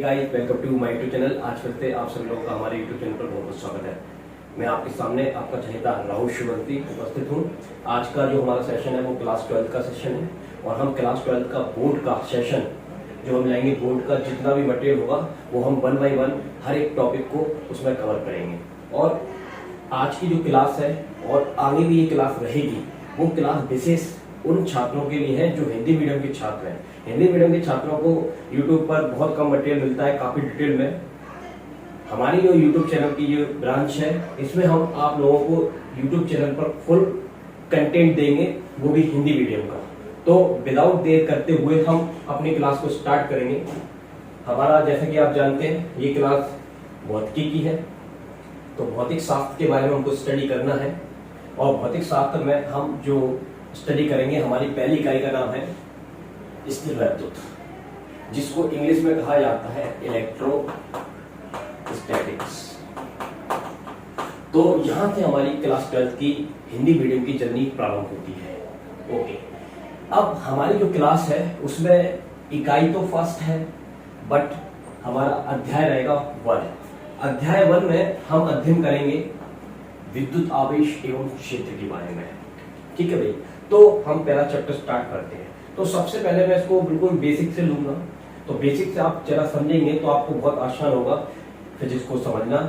Guys, welcome to my YouTube channel. आज फिर से आप सभी लोगों का हमारे यूट्यूब चैनल पर बहुत बहुत स्वागत है। मैं आपके सामने आपका चहेता राहुल शिवंती उपस्थित हूँ। आज का जो हमारा सेशन है वो क्लास 12 का सेशन है और हम क्लास 12 का बोर्ड का सेशन जो हम लाएंगे, बोर्ड का जितना भी मटेरियल होगा वो हम 1 बाय 1 हर एक टॉपिक को उसमें कवर करेंगे। और आज की जो क्लास है और आगे भी ये क्लास रहेगी, वो क्लास विशेष उन छात्रों के लिए है जो हिंदी मीडियम के छात्र हैं। हिंदी मीडियम के छात्रों को यूट्यूब पर बहुत कम मटेरियल मिलता है, काफी डिटेल में। हमारी जो यूट्यूब चैनल की जो ब्रांच है, इसमें हम आप लोगों को यूट्यूब चैनल पर फुल कंटेंट देंगे, वो भी हिंदी मीडियम का। तो विदाउट देर करते हुए हम अपनी क्लास को स्टार्ट करेंगे। हमारा जैसे कि आप जानते हैं ये क्लास भौतिकी की है, तो भौतिक शास्त्र के बारे में हमको स्टडी करना है। और भौतिक शास्त्र में हम जो स्टडी करेंगे, हमारी पहली इकाई का नाम है स्थिर वैद्युत, जिसको इंग्लिश में कहा जाता है इलेक्ट्रोस्टैटिक्स। तो यहां से हमारी क्लास 12 की हिंदी मीडियम की जर्नी प्रारंभ होती है। ओके, अब हमारी जो क्लास है उसमें इकाई तो फर्स्ट है, बट हमारा अध्याय रहेगा 1। अध्याय 1 में हम अध्ययन करेंगे विद्युत आवेश एवं क्षेत्र के बारे में। ठीक है भाई, तो हम पहला चैप्टर स्टार्ट करते हैं। तो सबसे पहले मैं इसको बिल्कुल बेसिक से लूंगा, तो बेसिक से आप जरा समझेंगे तो आपको बहुत आसान होगा फिजिक्स को समझना।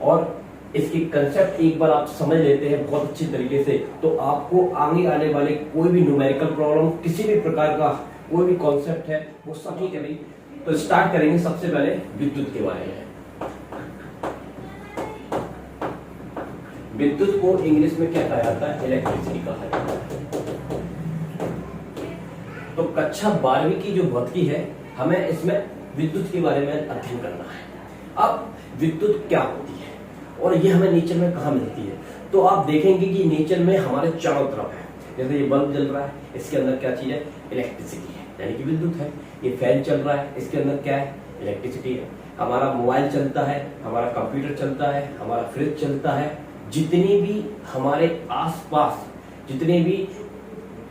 और इसकी कंसेप्ट एक बार आप समझ लेते हैं बहुत अच्छी तरीके से, तो आपको आगे आने वाले कोई भी न्यूमेरिकल प्रॉब्लम, किसी भी प्रकार का कोई भी कॉन्सेप्ट है वो सब ठीक है भाई। तो स्टार्ट करेंगे सबसे पहले विद्युत के बारे में। विद्युत को इंग्लिश में क्या कहा जाता है? इलेक्ट्रिसिटी कहा जाता है। तो कक्षा 12वीं की जो भौतिकी है, हमें इसमें विद्युत के बारे में अध्ययन करना है। अब विद्युत क्या होती है और ये हमें नेचर में कहाँ मिलती है? तो आप देखेंगे कि नेचर में हमारे चारों तरफ है। जैसे ये बल्ब जल रहा है, इसके अंदर क्या चीज है? इलेक्ट्रिसिटी है, यानी कि विद्युत है। ये फैन चल रहा है, इसके अंदर क्या है? इलेक्ट्रिसिटी है। हमारा मोबाइल चलता है, हमारा कंप्यूटर चलता है, हमारा फ्रिज चलता है। जितनी भी हमारे आसपास जितने भी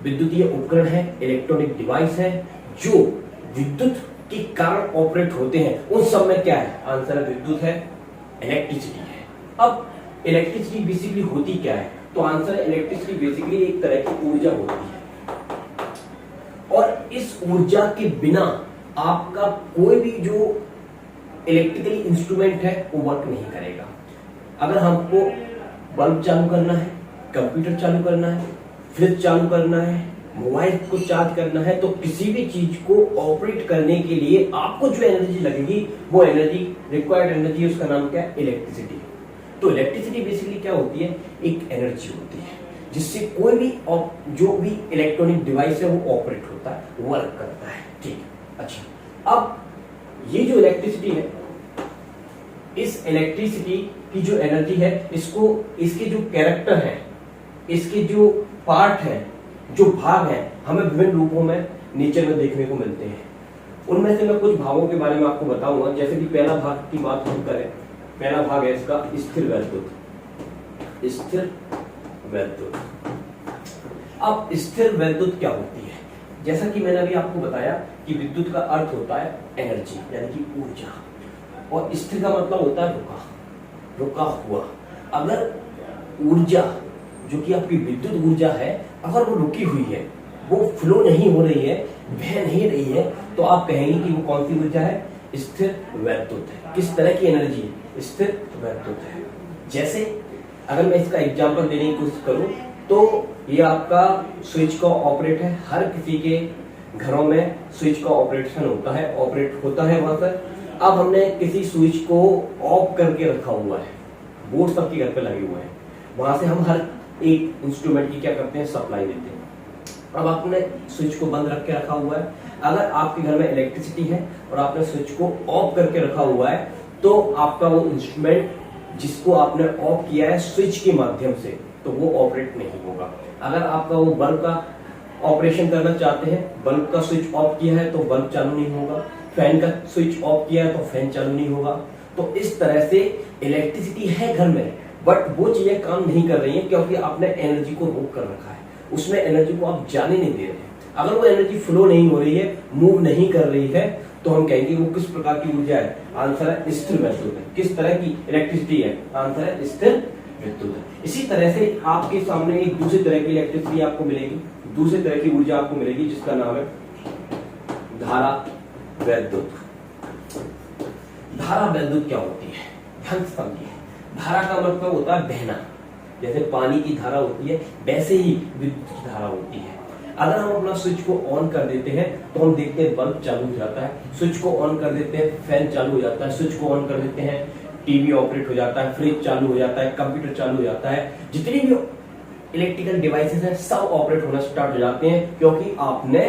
विद्युतीय उपकरण है, इलेक्ट्रॉनिक डिवाइस है जो विद्युत के कारण ऑपरेट होते हैं, उन सब में क्या है? आंसर है विद्युत है, इलेक्ट्रिसिटी है। अब इलेक्ट्रिसिटी बेसिकली होती क्या है? तो आंसर है इलेक्ट्रिसिटी बेसिकली एक तरह की ऊर्जा होती है, और इस ऊर्जा के बिना आपका कोई भी जो इलेक्ट्रिकल इंस्ट्रूमेंट है वो वर्क नहीं करेगा। अगर हमको बल्ब चालू करना है, कंप्यूटर चालू करना है, फ्रिज चालू करना है, मोबाइल को चार्ज करना है, तो किसी भी चीज को ऑपरेट करने के लिए आपको जो एनर्जी लगेगी, वो एनर्जी, रिक्वायर्ड एनर्जी, उसका नाम क्या है? इलेक्ट्रिसिटी। तो इलेक्ट्रिसिटी बेसिकली क्या होती है? एक एनर्जी होती है जिससे कोई भी जो भी इलेक्ट्रॉनिक डिवाइस है वो ऑपरेट होता है, वर्क करता है। ठीक है, अच्छा। अब ये जो इलेक्ट्रिसिटी है, इस इलेक्ट्रिसिटी की जो एनर्जी है, इसको, इसके जो कैरेक्टर है, इसके जो पार्ट है, जो भाग है, हमें विभिन्न रूपों में नेचर में देखने को मिलते हैं। उनमें से मैं कुछ भागों के बारे में आपको बताऊंगा। जैसे कि पहला भाग की बात हम करें, पहला भाग है इसका स्थिर वैद्युत। स्थिर वैद्युत। अब स्थिर वैद्युत क्या होती है? जैसा कि मैंने अभी आपको बताया कि विद्युत का अर्थ होता है एनर्जी, यानी कि ऊर्जा, और स्थिर का मतलब होता है रुका हुआ। अगर ऊर्जा जो कि आपकी विद्युत ऊर्जा है, अगर वो रुकी हुई है, वो फ्लो नहीं हो रही है, बह नहीं रही है, तो आप कहेंगे कि वो कौन सी ऊर्जा है? स्थिर वैद्युत है। किस तरह की एनर्जी है? स्थिर वैद्युत है। जैसे अगर मैं इसका एग्जांपल देने की कोशिश करूं, तो ये आपका स्विच का ऑपरेट है। हर किसी के घरों में स्विच का ऑपरेशन होता है, ऑपरेट होता है वहां पर। अब हमने किसी स्विच को ऑफ करके रखा हुआ है, बोर्ड सबके घर पे लगे हुए हैं, वहां से हम हर एक इंस्ट्रूमेंट की क्या करते हैं? सप्लाई देते हैं। अब आपने स्विच को बंद रख के रखा हुआ है। अगर आपके घर में इलेक्ट्रिसिटी है और आपने स्विच को ऑफ करके रखा हुआ है, तो आपका वो इंस्ट्रूमेंट जिसको आपने ऑफ किया है स्विच के माध्यम से, तो वो ऑपरेट नहीं होगा। अगर आपका वो बल्ब का ऑपरेशन करना चाहते हैं, बल्ब का स्विच ऑफ किया है तो बल्ब चालू नहीं होगा, फैन का स्विच ऑफ किया है तो फैन चालू नहीं होगा। तो इस तरह से इलेक्ट्रिसिटी है घर में, बट वो चीजें काम नहीं कर रही है क्योंकि आपने एनर्जी को रोक कर रखा है, उसमें एनर्जी को आप जाने नहीं दे रहे हैं। अगर वो एनर्जी फ्लो नहीं हो रही है, मूव नहीं कर रही है, तो हम कहेंगे वो किस प्रकार की ऊर्जा है, आंसर है स्थिर विद्युत है। किस तरह की इलेक्ट्रिसिटी है, आंसर है स्थिर विद्युत है। इसी तरह से आपके सामने एक दूसरी तरह की इलेक्ट्रिसिटी आपको मिलेगी, दूसरी तरह की ऊर्जा आपको मिलेगी जिसका नाम है धारा विद्युत। धारा विद्युत क्या होती है, ध्यान से समझिए। धारा का मतलब होता है बहना, जैसे पानी की धारा होती है वैसे ही विद्युत की धारा होती है। अगर हम अपना स्विच को ऑन कर देते हैं तो हम देखते हैं बल्ब चालू हो जाता है, स्विच को ऑन कर देते हैं फैन चालू हो जाता है, स्विच को ऑन कर देते हैं टीवी ऑपरेट हो जाता है, फ्रिज चालू हो जाता है, कंप्यूटर चालू हो जाता है, जितनी भी इलेक्ट्रिकल डिवाइसेस हैं सब ऑपरेट होना स्टार्ट हो जाते हैं, क्योंकि आपने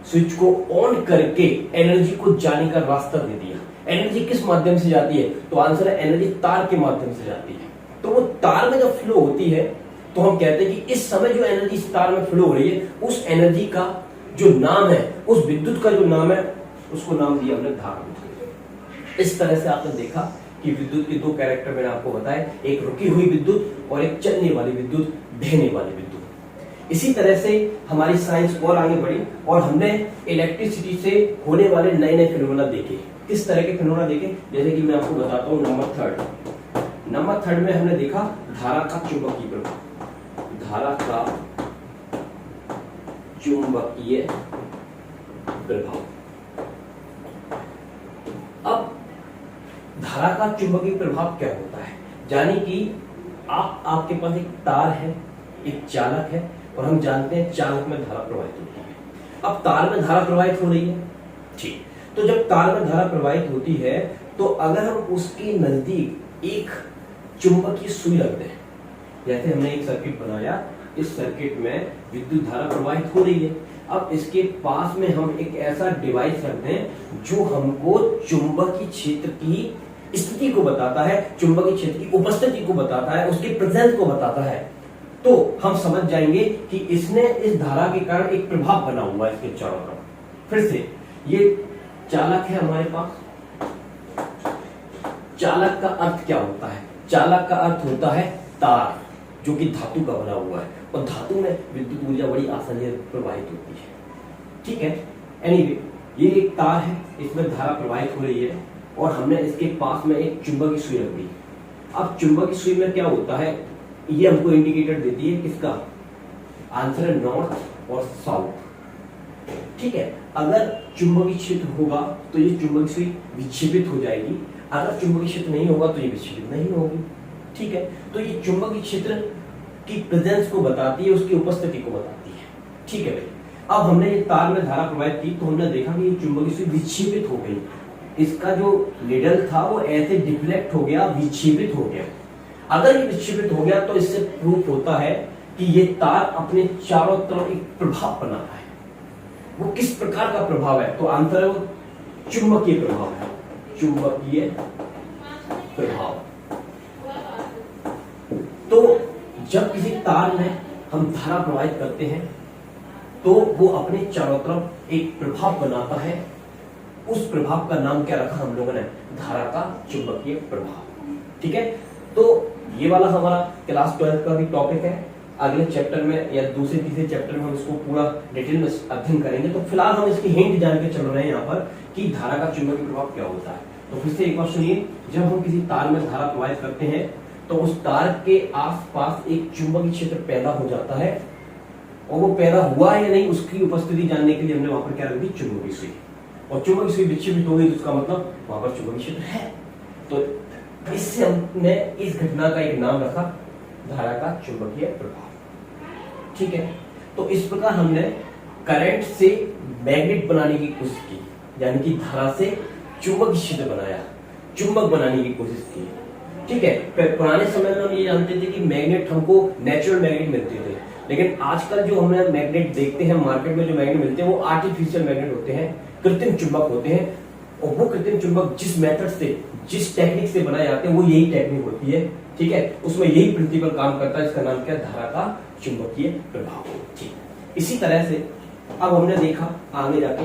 स्विच को ऑन करके एनर्जी को जाने का रास्ता दे दिया। एनर्जी किस माध्यम से जाती है, तो आंसर है एनर्जी तार के माध्यम से जाती है। तो वो तार में जब फ्लो होती है तो हम कहते हैं कि इस समय जो एनर्जी इस तार में फ्लो हो रही है उस एनर्जी का जो नाम है, उस विद्युत का जो नाम है, उसको नाम दिया हमने धारा। इस तरह से आपने देखा कि विद्युत के दो कैरेक्टर मैंने आपको बताए, एक रुकी हुई विद्युत और एक चलने वाली विद्युत, बहने वाली विद्युत। इसी तरह से हमारी साइंस और आगे बढ़ी और हमने इलेक्ट्रिसिटी से होने वाले नए नए फिनोमेना देखे। किस तरह के फिनोमेना देखे, जैसे कि मैं आपको बताता हूँ नंबर थर्ड में हमने देखा धारा का चुंबकीय प्रभाव। धारा का चुंबकीय प्रभाव। अब धारा का चुंबकीय प्रभाव क्या होता है, यानी कि आपके पास एक तार है, एक चालक है और हम जानते हैं चालक में धारा प्रवाहित होती है। अब तार में धारा प्रवाहित हो रही है, ठीक, तो जब तार में धारा प्रवाहित होती है तो अगर हम उसके नजदीक एक चुंबकीय सुई रख दें, जैसे हमने एक सर्किट बनाया, इस सर्किट में विद्युत धारा प्रवाहित हो रही है, अब इसके पास में हम एक ऐसा डिवाइस रख दें जो हमको चुंबकीय क्षेत्र की स्थिति को बताता है, चुंबकीय क्षेत्र की उपस्थिति को बताता है, उसके प्रेजेंस को बताता है, तो हम समझ जाएंगे कि इसने इस धारा के कारण एक प्रभाव बना हुआ है इसके चारों तरफ। फिर से ये चालक है हमारे पास। चालक का अर्थ क्या होता है, चालक का अर्थ होता है तार जो कि धातु का बना हुआ है और धातु में विद्युत ऊर्जा बड़ी आसानी से प्रवाहित होती है, ठीक है। एनीवे, ये एक तार है, इसमें धारा प्रवाहित हो रही है और हमने इसके पास में एक चुंबकीय सुई रख दी। अब चुंबकीय सुई में क्या होता है, ये हमको इंडिकेटर देती है किसका, आंसर है नॉर्थ और साउथ, ठीक है। अगर चुंबकीय क्षेत्र होगा तो ये चुंबकीय सुई विक्षेपित हो जाएगी, अगर चुंबकीय क्षेत्र नहीं होगा तो ये विक्षेपित नहीं होगी, ठीक है। तो ये चुंबकीय क्षेत्र की प्रेजेंस को बताती है, उसकी उपस्थिति को बताती है, ठीक है भाई। अब हमने ये तार में धारा प्रवाहित की तो हमने देखा कि ये चुंबकीय सुई विक्षेपित हो गई, इसका जो निडल था वो ऐसे डिफ्लेक्ट हो गया, विक्षेपित हो गया। अगर ये विक्षेपित हो गया तो इससे प्रूफ होता है कि ये तार अपने चारों तरफ एक प्रभाव बनाता है। वो किस प्रकार का प्रभाव है, तो आंसर है वो चुंबकीय प्रभाव है, चुंबकीय प्रभाव। तो जब किसी तार में हम धारा प्रवाहित करते हैं तो वो अपने चारों तरफ एक प्रभाव बनाता है, उस प्रभाव का नाम क्या रखा हम लोगों ने, धारा का चुंबकीय प्रभाव, ठीक है। तो ये वाला हमारा क्लास 12 का भी टॉपिक है। अगले चैप्टर में या दूसरे तीसरे चैप्टर में हम इसको पूरा डिटेल में अध्ययन करेंगे। तो फिलहाल हम इसकी हिंट जान के चल रहे हैं यहाँ पर कि धारा का चुंबकीय प्रभाव क्या होता है। तो फिर से एक बार सुनिए, जब हम किसी तार में धारा प्रवाहित करते हैं तो उस तार के आसपास एक चुंबकीय क्षेत्र पैदा हो जाता है और वो पैदा हुआ है या नहीं उसकी उपस्थिति जानने के लिए हमने वहां पर क्या रख दी, चुंबकीय सुई, और चुंबकीय सुई विक्षेपित हो गई तो उसका मतलब वहां पर चुंबकीय क्षेत्र है। तो इससे हमने इस घटना का एक नाम रखा, धारा का चुंबकीय प्रभाव, ठीक है। तो इस प्रकार हमने करंट से मैग्नेट बनाने की कोशिश की, यानी कि धारा से चुंबकीय क्षेत्र बनाया, चुंबक बनाने की कोशिश की, ठीक है। पुराने समय में हम ये जानते थे कि मैग्नेट हमको नेचुरल मैग्नेट मिलते थे, लेकिन आजकल जो हमें मैग्नेट देखते हैं मार्केट में, जो मैग्नेट मिलते हैं वो आर्टिफिशियल मैग्नेट होते हैं, कृत्रिम चुंबक होते हैं। और वो कृत्रिम चुंबक जिस मेथड से, जिस टेक्निक से बनाए जाते हैं वो यही टेक्निक होती है, ठीक है। उसमें यही प्रिंसिपल काम करता है, इसका नाम क्या है, धारा का चुंबकीय प्रभाव, ठीक। इसी तरह से अब हमने देखा आगे जाके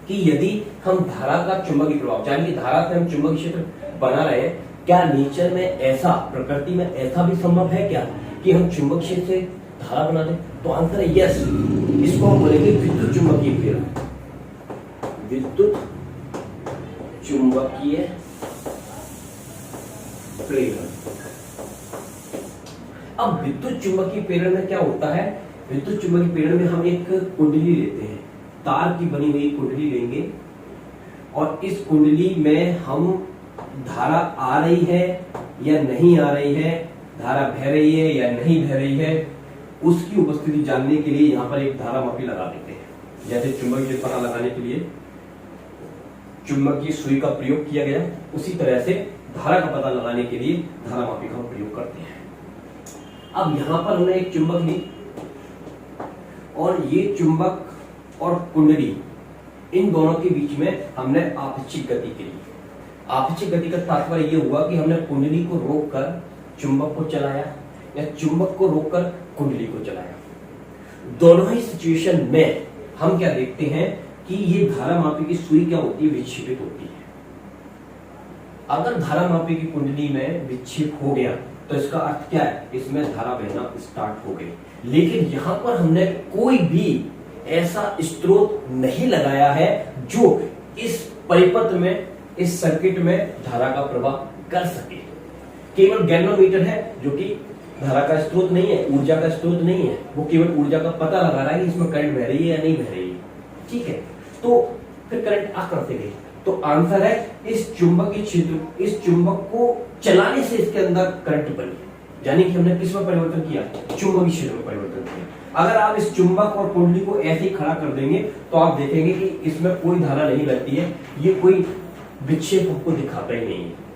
कि यदि हम धारा का चुंबकीय प्रभाव, यानी कि धारा से हम चुंबकीय क्षेत्र बना रहे हैं, क्या नेचर में ऐसा, प्रकृति में ऐसा भी संभव है क्या कि हम चुंबकीय क्षेत्र से धारा बना दें? तो आंसर है यस। इसको हम बोलेंगे विद्युत चुंबकीय प्रेरण, विद्युत चुंबकीय प्रेरण। अब विद्युत चुंबकीय प्रेरण में क्या होता है, विद्युत चुंबकीय प्रेरण में हम एक कुंडली लेते हैं, तार की बनी हुई कुंडली लेंगे और इस कुंडली में हम धारा आ रही है या नहीं आ रही है, धारा बह रही है या नहीं बह रही है, उसकी उपस्थिति जानने के लिए यहां पर एक धारा मापी लगा देते हैं। जैसे चुंबकीय पता लगाने के लिए चुंबकीय सुई का प्रयोग किया गया, उसी तरह से धारा का पता लगाने के लिए धारा मापी का प्रयोग करते हैं। अब यहां पर हमने एक चुंबक ली और ये चुंबक और कुंडली, इन दोनों के बीच में हमने आपेक्षिक गति की। आपेक्षिक गति का तात्पर्य यह हुआ कि हमने कुंडली को रोककर चुंबक को चलाया या चुंबक को रोककर कुंडली को चलाया। दोनों ही सिचुएशन में हम क्या देखते हैं कि ये धारा मापी की सुई क्या होती है, विक्षेपित होती है। अगर धारा मापी की कुंडली में विक्षेप हो गया तो इसका अर्थ क्या है, इसमें धारा बहना स्टार्ट हो गई। लेकिन यहां पर हमने कोई भी ऐसा स्रोत नहीं लगाया है जो इस परिपथ में, इस सर्किट में धारा का प्रवाह कर सके। केवल गैल्वेनोमीटर है जो कि धारा का स्रोत नहीं है, ऊर्जा का स्रोत नहीं है, वो केवल ऊर्जा का पता लगा रहा है कि इसमें करंट बह रही है या नहीं बह रही है। ठीक है, तो फिर करंट आ कहां से गई? तो आंसर है इस चुंबकीय क्षेत्र, इस चुंबक को चलाने से इसके अंदर करंट बनी, यानी कि हमने किस में परिवर्तन किया, चुंबकीय क्षेत्र में परिवर्तन किया। अगर आप इस चुंबक और कुंडली को ऐसे ही खड़ा कर देंगे तो आप देखेंगे कि इसमें कोई धारा नहीं लगती है, ये कोई विक्षेप आपको दिखाता ही नहीं है।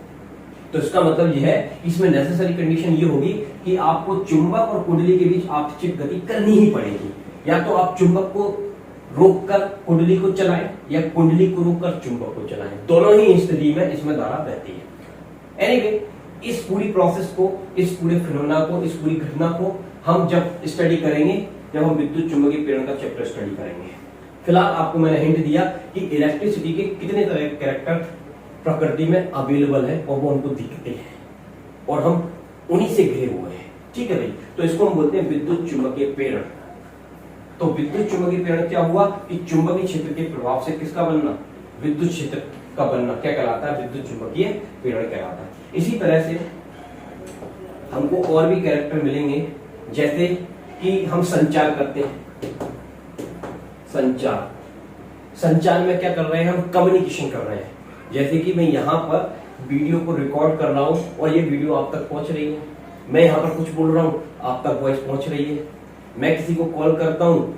तो इसका मतलब यह है, इसमें नेसेसरी कंडीशन ये होगी कि आपको चुंबक और कुंडली के बीच आपेक्षिक गति करनी ही पड़ेगी। या तो आप चुंबक को रोककर कुंडली को चलाएं या कुंडली को रोककर चुंबक को चलाएं, दोनों ही स्थिति में इसमें धारा बहती है। एनीवे, इस पूरी प्रोसेस को, इस पूरे फिनोमेना को, इस पूरी घटना को हम जब स्टडी करेंगे, जब हम विद्युत चुंबकीय प्रेरण का चैप्टर स्टडी करेंगे। फिलहाल आपको मैंने हिंट दिया कि इलेक्ट्रिसिटी के कितने तरह के कैरेक्टर प्रकृति में अवेलेबल है और वो हमको दिखते हैं और हम उन्हीं से घिरे हुए हैं। ठीक है भाई, तो इसको हम बोलते हैं विद्युत चुंबकीय प्रेरण। तो विद्युत चुंबकीय प्रेरण क्या हुआ कि चुंबकीय क्षेत्र के प्रभाव से किसका बनना, विद्युत क्षेत्र का बनना क्या कहलाता है, विद्युत चुंबकीय प्रेरण कहलाता है। इसी तरह से हमको और भी कैरेक्टर मिलेंगे, जैसे कि हम संचार करते हैं। संचार में क्या कर रहे हैं, हम कम्युनिकेशन कर रहे हैं। जैसे कि मैं यहाँ पर वीडियो को रिकॉर्ड कर रहा हूँ और ये वीडियो आप तक पहुंच रही है, मैं यहाँ पर कुछ बोल रहा हूँ, आप तक वॉइस पहुंच रही है। मैं किसी को कॉल करता हूँ,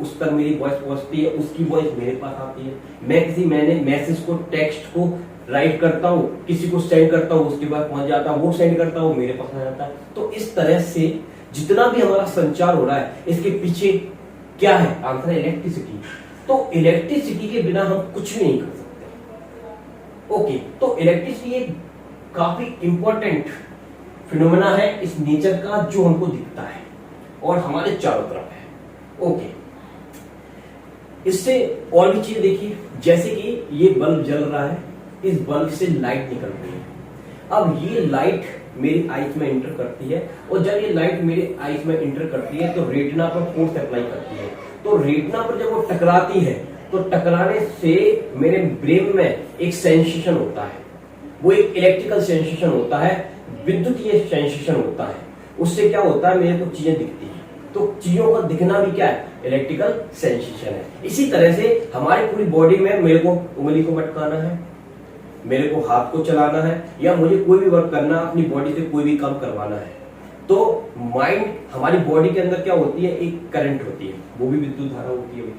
उस तक मेरी वॉइस पहुंचती है, उसकी वॉइस मेरे पास आती है। मैंने मैसेज को, टेक्स्ट को राइट करता हूँ, किसी को सेंड करता हूँ, उसके बाद पहुंच जाता है, वो सेंड करता हूँ, मेरे पास आ जाता है। तो इस तरह से जितना भी हमारा संचार हो रहा है, इसके पीछे क्या है, आंसर है इलेक्ट्रिसिटी। तो इलेक्ट्रिसिटी के बिना हम कुछ भी नहीं कर सकते। ओके, तो इलेक्ट्रिसिटी एक काफी इंपॉर्टेंट फिनोमेना है इस नेचर का, जो हमको दिखता है और हमारे चारों तरफ है। ओके, इससे और भी चीज देखिए, जैसे कि ये बल्ब जल रहा है, इस बल्ब से लाइट निकल रही है। अब ये लाइट मेरी आईज में इंटर करती है और जब ये लाइट मेरे आईज में इंटर करती है तो रेटिना पर फोर्स अप्लाई करती है। तो रेटिना पर जब वो टकराती है तो टकराने से मेरे ब्रेन में एक सेंसेशन होता है, वो एक इलेक्ट्रिकल सेंसेशन होता है, विद्युतीय सेंसेशन होता है। उससे क्या होता है, मेरे को चीजें दिखती है। तो चीजों का दिखना भी क्या है, इलेक्ट्रिकल सेंसेशन है। इसी तरह से हमारी पूरी बॉडी में मेरे को उंगली को मटकाना है, मेरे को हाथ को चलाना है, या मुझे कोई भी वर्क करना, अपनी बॉडी से कोई भी काम करवाना है, तो माइंड, हमारी बॉडी के अंदर क्या होती है, एक करंट होती है, वो भी विद्युत धारा होती है।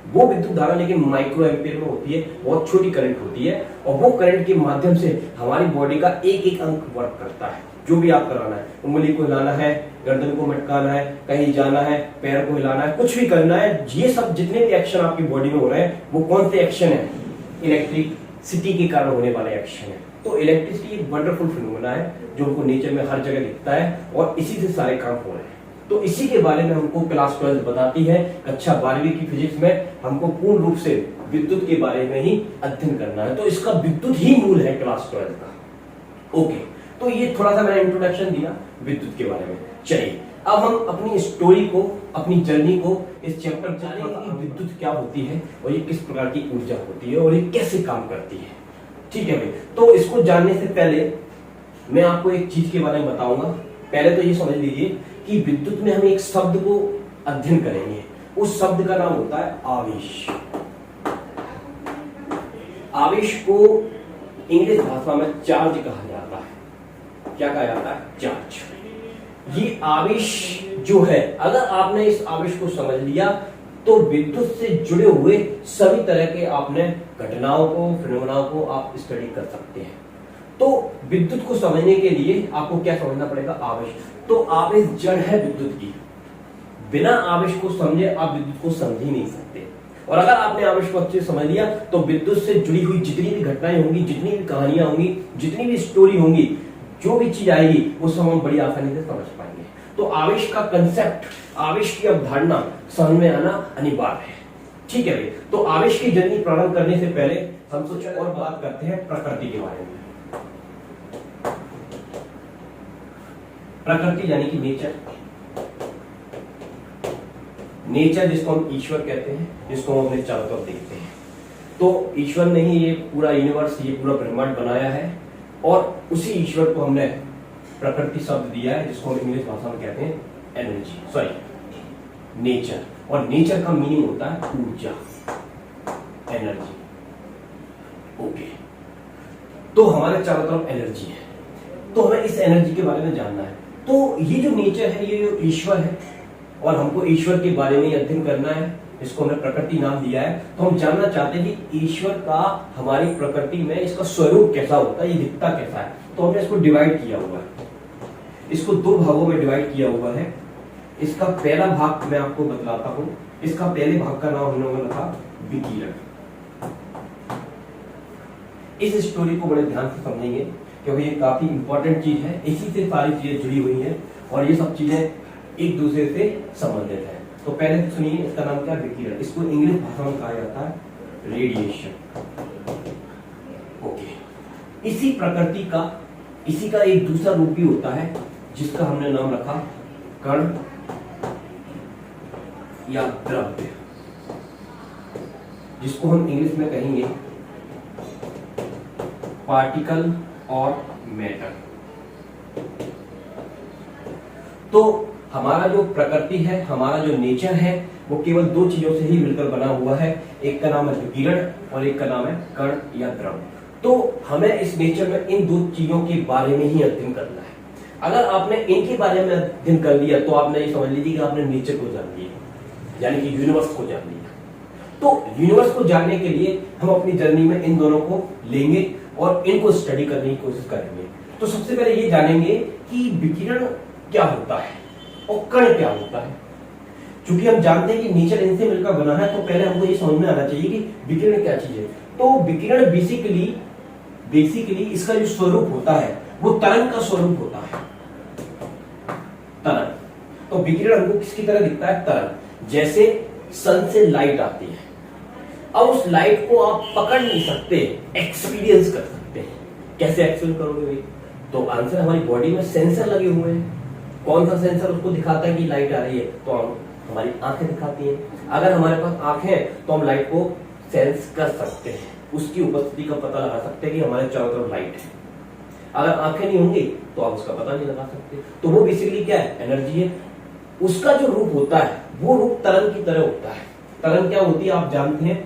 वो विद्युत धारा लेकिन माइक्रो एम्पियर में होती है, बहुत छोटी करंट होती है, और वो करंट के माध्यम से हमारी बॉडी का एक एक अंग वर्क करता है। जो भी आप कराना है, उंगली को हिलाना है, गर्दन को मटकाना है, कहीं जाना है, पैर को हिलाना है, कुछ भी करना है, ये सब जितने भी एक्शन आपकी बॉडी में हो रहे हैं, वो कौन से एक्शन है, इलेक्ट्रिसिटी के कारण होने वाले एक्शन है। तो इलेक्ट्रिसिटी एक वंडरफुल फिनोमेना है जो हमको नेचर में हर जगह दिखता है और इसी से सारे काम हो रहे हैं। तो इसी के बारे में हमको क्लास 12 बताती है। कक्षा 12वीं की फिजिक्स में हमको पूर्ण रूप से विद्युत के बारे में ही अध्ययन करना है, तो इसका विद्युत ही मूल है क्लास 12 का। ओके, तो ये थोड़ा सा मैंने इंट्रोडक्शन दिया विद्युत के बारे में। चलिए अब हम अपनी स्टोरी को, अपनी जर्नी को, इस चैप्टर में जानेंगे कि विद्युत क्या होती है और ये किस प्रकार की ऊर्जा होती है और ये कैसे काम करती है। ठीक है भाई, तो इसको जानने से पहले मैं आपको एक चीज के बारे में बताऊंगा। पहले तो ये समझ लीजिए कि विद्युत में हम एक शब्द को अध्ययन करेंगे, उस शब्द का नाम होता है आवेश। आवेश को इंग्लिश भाषा में चार्ज कहा जाता है। क्या कहा जाता है? चार्ज। ये आवेश जो है, अगर आपने इस आवेश को समझ लिया तो विद्युत से जुड़े हुए सभी तरह के आपने घटनाओं को, फिनोमेना को आप स्टडी कर सकते हैं। तो विद्युत को समझने के लिए आपको क्या समझना पड़ेगा? आवेश। तो आवेश जड़ है विद्युत की। बिना आवेश को समझे आप विद्युत को समझ ही नहीं सकते। और अगर आपने आवेश को अच्छे से समझ लिया तो विद्युत से जुड़ी हुई जितनी भी घटनाएं होंगी, जितनी भी कहानियां होंगी, जितनी भी स्टोरी होंगी, जो भी चीज आएगी वो सब हम बड़ी आसानी से समझ पाएंगे। तो आवेश का कंसेप्ट, आवेश की अवधारणा समझ में आना अनिवार्य है। ठीक है भाई, तो आवेश की जर्नी प्रारंभ करने से पहले हम कुछ और बात करते हैं प्रकृति के बारे में। प्रकृति यानी कि नेचर। नेचर जिसको हम ईश्वर कहते हैं, जिसको हम अपने चारों तरफ देखते हैं। तो ईश्वर ने ही ये पूरा यूनिवर्स, ये पूरा ब्रह्मांड बनाया है और उसी ईश्वर को हमने प्रकृति शब्द दिया है, जिसको हम इंग्लिश भाषा में कहते हैं नेचर। और नेचर का मीनिंग होता है ऊर्जा, एनर्जी। ओके, तो हमारे चारों तरफ एनर्जी है, तो हमें इस एनर्जी के बारे में जानना है। तो ये जो नेचर है, ये जो ईश्वर है, और हमको ईश्वर के बारे में अध्ययन करना है, इसको हमने प्रकृति नाम दिया है। तो हम जानना चाहते हैं कि ईश्वर का हमारी प्रकृति में इसका स्वरूप कैसा होता है, ये दिखता कैसा है। तो हमने इसको डिवाइड किया हुआ है, इसको दो भागों में डिवाइड किया हुआ है। इसका पहला भाग मैं आपको बतलाता हूं। इसका पहले भाग का नाम हम लोगों ने रखा विकिरण। इस स्टोरी को बड़े ध्यान से समझेंगे क्योंकि ये काफी इंपॉर्टेंट चीज है, इसी से सारी चीजें जुड़ी हुई हैं और ये सब चीजें एक दूसरे से संबंधित है। तो पहले सुनिए, इसका नाम क्या है? विकिरण। इसको इंग्लिश भाषा में कहा जाता है रेडिएशन। ओके, इसी प्रकृति का, इसी का एक दूसरा रूप भी होता है जिसका हमने नाम रखा कण या द्रव्य, जिसको हम इंग्लिश में कहेंगे पार्टिकल और मैटर। तो हमारा जो प्रकृति है, हमारा जो नेचर है, वो केवल दो चीजों से ही मिलकर बना हुआ है। एक का नाम है विकिरण और एक का नाम है कण या द्रव्य। तो हमें इस नेचर में इन दो चीजों के बारे में ही अध्ययन करना है। अगर आपने इनके बारे में अध्ययन कर लिया तो आपने ये समझ लीजिए कि आपने नेचर को जान लिया, यानी कि यूनिवर्स को जान लिया। तो यूनिवर्स को जानने के लिए हम अपनी जर्नी में इन दोनों को लेंगे और इनको स्टडी करने की कोशिश करेंगे। तो सबसे पहले ये जानेंगे कि विकिरण क्या होता है और कण क्या होता है। क्योंकि हम जानते हैं कि नेचर इनसे मिलकर बना है, तो पहले हमको ये समझ में आना चाहिए कि विकिरण क्या चीज है। तो विकिरण बेसिकली इसका जो स्वरूप होता है वो तरंग का स्वरूप होता है, तरंग। तो विकिरण हमको किसकी तरह दिखता है? तरंग। जैसे सन से लाइट आती है, अब उस लाइट को आप पकड़ नहीं सकते, एक्सपीरियंस कर सकते हैं। कैसे एक्सपीरियंस करोगे भाई? तो आंसर, हमारी बॉडी में सेंसर लगे हुए हैं। कौन सा सेंसर उसको दिखाता है कि लाइट आ रही है? तो हमारी आंखें दिखाती हैं। अगर हमारे पास आंखें हैं तो हम लाइट को सेंस कर सकते हैं, उसकी उपस्थिति का पता लगा सकते हैं कि हमारे चारों तरफ लाइट है। अगर आंखें नहीं होंगी तो आप उसका पता नहीं लगा सकते। तो वो बेसिकली क्या है? एनर्जी है। उसका जो रूप होता है वो रूप तरंग की तरह होता है। तरंग क्या होती है आप जानते हैं,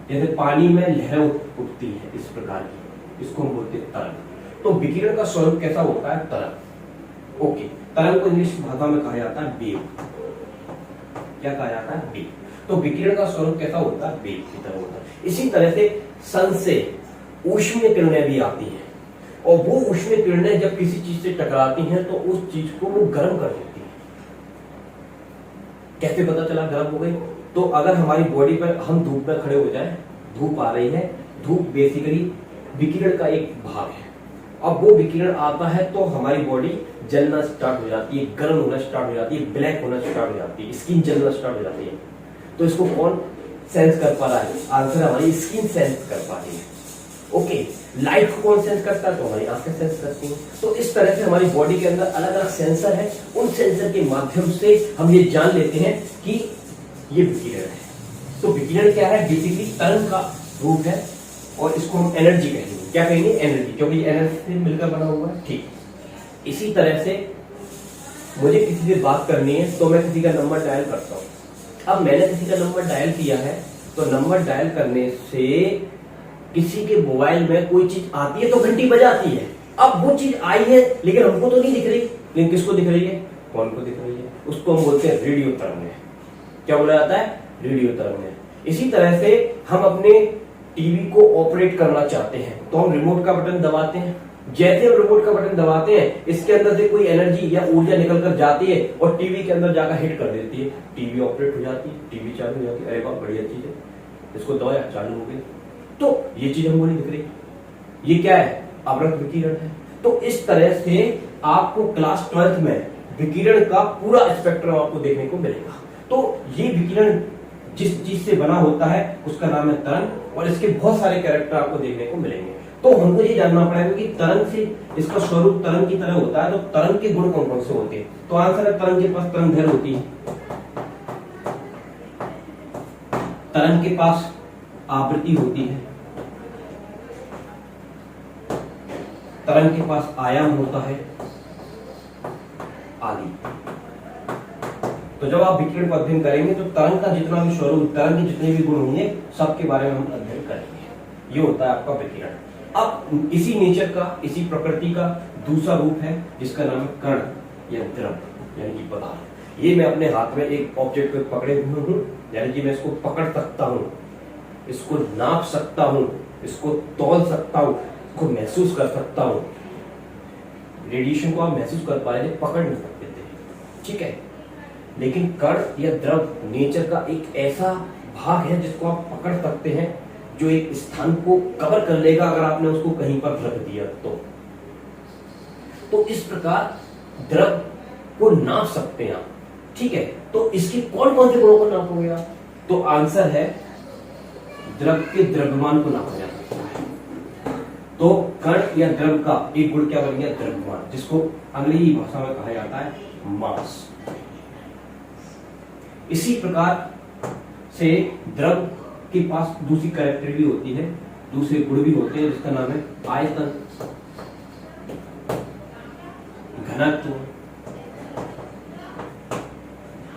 जैसे पानी में लहरें उठती है इस प्रकार की, इसको हम बोलते हैं तरंग। तो विकिरण का स्वरूप कैसा होता है? तरंग। ओके, तरंग को इंग्लिश भाषा में कहा जाता है वेव। क्या कहा जाता है? वेव। तो विकिरण का स्वरूप कैसा होता है? वेव की तरह होता है। इसी तरह से सन से ऊष्मीय किरणें भी आती हैं और वो ऊष्मीय किरणें जब किसी चीज से टकराती हैं तो उस चीज को वो गर्म कर देती है। कैसे पता चला गर्म हो गई? तो अगर हमारी बॉडी पर हम धूप में खड़े हो जाएं, धूप आ रही है, धूप बेसिकली विकिरण का एक भाग है। अब वो विकिरण आता है तो हमारी बॉडी जलना स्टार्ट हो जाती है, गर्म होना स्टार्ट हो जाती है, ब्लैक होना स्टार्ट हो जाती है, स्किन जलना स्टार्ट हो जाती है। तो इसको कौन सेंस कर पा रहा है? आंसर, हमारी स्किन सेंस कर पा रही है। ओके, लाइट को कौन सेंस करता है? तो हमारी आंखें सेंस करती हैं। तो इस तरह से हमारी बॉडी के अंदर अलग अलग सेंसर है, उन सेंसर के माध्यम से हम ये जान लेते हैं कि ये विकिरण है। तो विकिरण क्या है? बेसिकली तरंग का रूप है और इसको हम एनर्जी कहेंगे। क्या कहेंगे? एनर्जी, क्योंकि एनर्जी से मिलकर बना हुआ है। ठीक, इसी तरह से मुझे किसी से बात करनी है तो मैं किसी का नंबर डायल करता हूं। अब मैंने किसी का नंबर डायल किया है तो नंबर डायल करने से किसी के मोबाइल में कोई चीज आती है तो घंटी बजाती है। अब वो चीज आई है लेकिन हमको तो नहीं दिख रही, लेकिन किसको दिख रही है? कौन को दिख रही है? उसको हम बोलते हैं रेडियो तरंग। क्या बोला जाता है? रेडियो तरंग। इसी तरह से हम अपने टीवी को ऑपरेट करना चाहते हैं तो हम रिमोट का बटन दबाते हैं। जैसे हम रिमोट का बटन दबाते हैं इसके अंदर से कोई एनर्जी या ऊर्जा निकल कर जाती है और टीवी के अंदर जाकर हिट कर देती है, टीवी ऑपरेट हो जाती है, टीवी चालू हो जाती है। अरे वाह, बढ़िया चीज है, इसको दबाया, चालू हो गई। तो ये चीज हमको नहीं दिख रही, ये क्या है? अवरक्त विकिरण है। तो इस तरह से आपको क्लास 12th में विकिरण का पूरा स्पेक्ट्रम आपको देखने को मिलेगा। तो ये विकिरण जिस चीज से बना होता है उसका नाम है तरंग और इसके बहुत सारे कैरेक्टर आपको देखने को मिलेंगे। तो हमको ये जानना पड़ेगा कि तरंग से इसका स्वरूप तरंग की तरह होता है, तो तरंग के गुण कौन कौन से होते हैं? तो आंसर है तरंग के पास तरंग दैर्घ्य होती है, तरंग के पास आवृत्ति होती है, तरंग के पास आयाम होता है आदि। तो जब आप विकिरण को अध्ययन करेंगे तो तरंग का जितना भी स्वरूप, तरंग के जितने भी गुण होंगे सबके बारे में हम अध्ययन करेंगे। ये होता है आपका विकिरण। अब इसी नेचर का, इसी प्रकृति का दूसरा रूप है जिसका नाम है कण या द्रव यानी कि पदार्थ। ये मैं अपने हाथ में एक ऑब्जेक्ट को पकड़े हुए हूं, यानी कि मैं इसको पकड़ सकता हूं, इसको नाप सकता हूं, इसको तौल सकता हूं, इसको महसूस कर सकता हूं। रेडिएशन को आप महसूस कर पा रहे थे, पकड़ नहीं सकते थे, ठीक है। लेकिन कण या द्रव नेचर का एक ऐसा भाग है जिसको आप पकड़ सकते हैं, जो एक स्थान को कवर कर लेगा अगर आपने उसको कहीं पर रख दिया तो इस प्रकार द्रव को नाप सकते हैं आप, ठीक है। तो इसके कौन कौन से गुणों को नापोगे आप? तो आंसर है द्रव के द्रव्यमान को नापा जा सकता है। तो कण या द्रव का एक गुण क्या बन गया? द्रव्यमान, जिसको अंग्रेजी भाषा में कहा जाता है मास। इसी प्रकार से द्रव के पास दूसरी कैरेक्टर भी होती है, दूसरे गुण भी होते हैं, जिसका नाम है आयतन, घनत्व,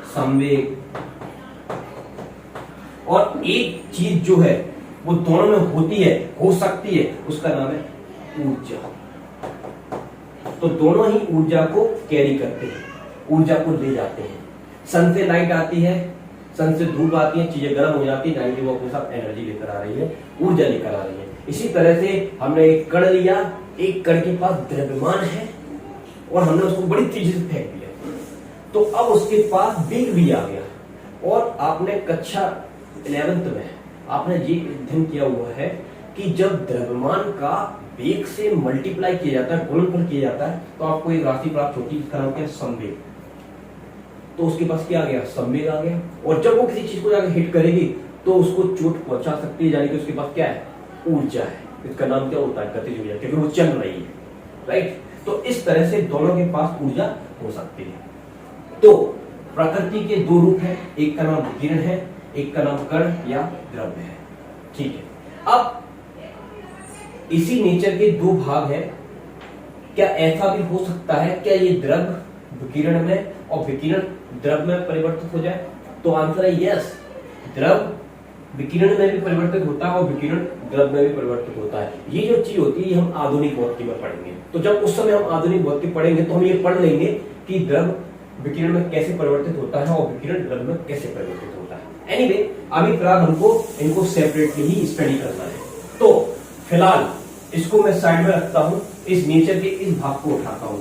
संवेग, और एक चीज जो है वो दोनों में होती है, हो सकती है, उसका नाम है ऊर्जा। तो दोनों ही ऊर्जा को कैरी करते हैं, ऊर्जा को ले जाते हैं। सन से लाइट आती है, सन से धूप आती है, चीजें गर्म हो जाती है, वो अपने साथ एनर्जी लेकर आ रही है, ऊर्जा लेकर आ रही है। इसी तरह से हमने एक कण लिया, एक कण के पास द्रव्यमान है और हमने उसको बड़ी तेजी से फेंक दिया, तो अब उसके पास वेग भी आ गया। और आपने कक्षा 11th में आपने ये अध्ययन किया हुआ है कि जब द्रव्यमान का वेग से मल्टीप्लाई किया जाता है, गुणनफल किया जाता है, तो आपको एक राशि प्राप्त होती है, इसका नाम क्या है? संवेग। तो उसके पास क्या आ गया? संवेग आ गया। और जब वो किसी चीज को जाकर हिट करेगी तो उसको चोट पहुंचा सकती है, यानी कि उसके पास क्या है? ऊर्जा है। इसका नाम क्या होता है? गतिज ऊर्जा, क्योंकि वो चल रही है, राइट। तो इस तरह से दोनों के पास ऊर्जा हो सकती है। तो प्रकृति के दो रूप है, एक का नाम विकिरण है, एक का नाम कण या द्रव्य है, ठीक है। अब इसी नेचर के दो भाग हैं। क्या ऐसा भी हो सकता है क्या ये द्रव विकिरण में और विकिरण द्रव में परिवर्तित हो जाए? तो आंसर है यस, द्रव विकिरण में भी परिवर्तित होता है और विकिरण द्रव में भी परिवर्तित होता है। ये जो चीज होती है ये हम आधुनिक भौतिकी में पढ़ेंगे। तो जब उस समय हम आधुनिक भौतिकी पढ़ेंगे तो हम ये पढ़ लेंगे कि द्रव विकिरण में कैसे परिवर्तित होता है और विकिरण द्रव में कैसे परिवर्तित होता है। एनीवे, अभी फिलहाल हमको इनको सेपरेटली ही स्टडी करना है। तो फिलहाल इसको मैं साइड में रखता हूं, इस नेचर के इस भाग को उठाता हूं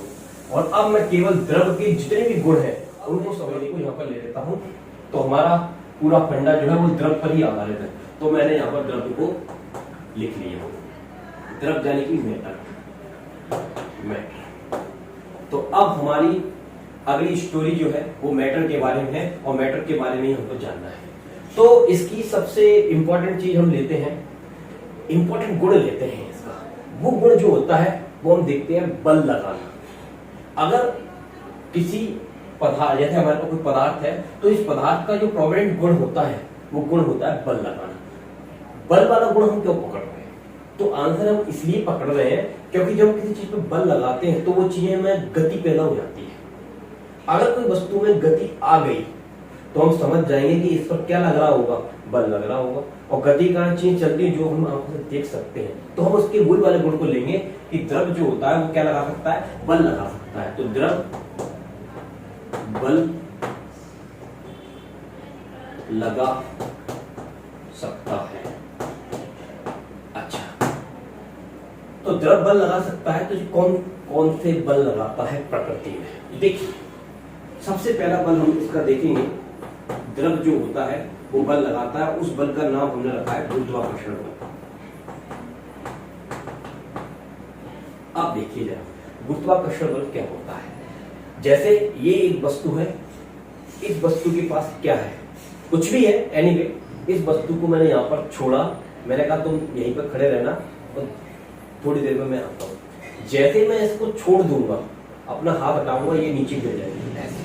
और अब मैं केवल द्रव के जितने भी गुण हैं उनको समझने को यहाँ पर ले लेता हूं। तो हमारा पूरा फंडा जो है वो द्रव पर ही आधारित है। तो मैंने यहाँ पर द्रव को लिख लिया, द्रव यानी कि मैटर। तो अब हमारी अगली स्टोरी जो है वो मैटर के बारे में है और मैटर के बारे में ही हमको जानना है। तो इसकी सबसे इंपॉर्टेंट चीज हम लेते हैं इंपॉर्टेंट गुण लेते हैं इसका। वो गुण जो होता है वो हम देखते हैं बल लगाना। अगर किसी पदार्थ, जैसे हमारे पास कोई पदार्थ है, तो इस पदार्थ का जो प्रोमिनेंट गुण होता है वो गुण होता है बल लगाना। बल वाला गुण हम क्यों पकड़ रहे हैं? तो आंसर हम इसलिए पकड़ रहे हैं क्योंकि जब हम किसी चीज पे बल लगाते हैं तो वो चीजें में गति पैदा हो जाती है। अगर कोई वस्तु में गति आ गई तो हम समझ जाएंगे कि इस पर क्या लग रहा होगा, बल लग रहा होगा। और गति का चीज चलती है जो हम आंखों से देख सकते हैं, तो हम उसके वही वाले गुण को लेंगे कि द्रव जो होता है वो क्या लगा सकता है, बल लगा सकता है। तो द्रव बल लगा सकता है। अच्छा, तो द्रव बल लगा सकता है, तो कौन कौन से बल लगाता है प्रकृति में? देखिए, सबसे पहला बल हम इसका देखेंगे। द्रव जो होता है वो बल लगाता है, उस बल का नाम हमने रखा है गुरुत्वाकर्षण बल। अब देखिए जरा, गुरुत्वाकर्षण बल क्या होता है। जैसे ये एक वस्तु है, इस वस्तु के पास क्या है, कुछ भी है, एनीवे, इस वस्तु को मैंने यहां पर छोड़ा, मैंने कहा तुम यहीं पर खड़े रहना और थोड़ी देर में मैं आता हूं। जैसे मैं इसको छोड़ दूंगा, अपना हाथ हटाऊंगा, ये नीचे गिर जाएगी ऐसे।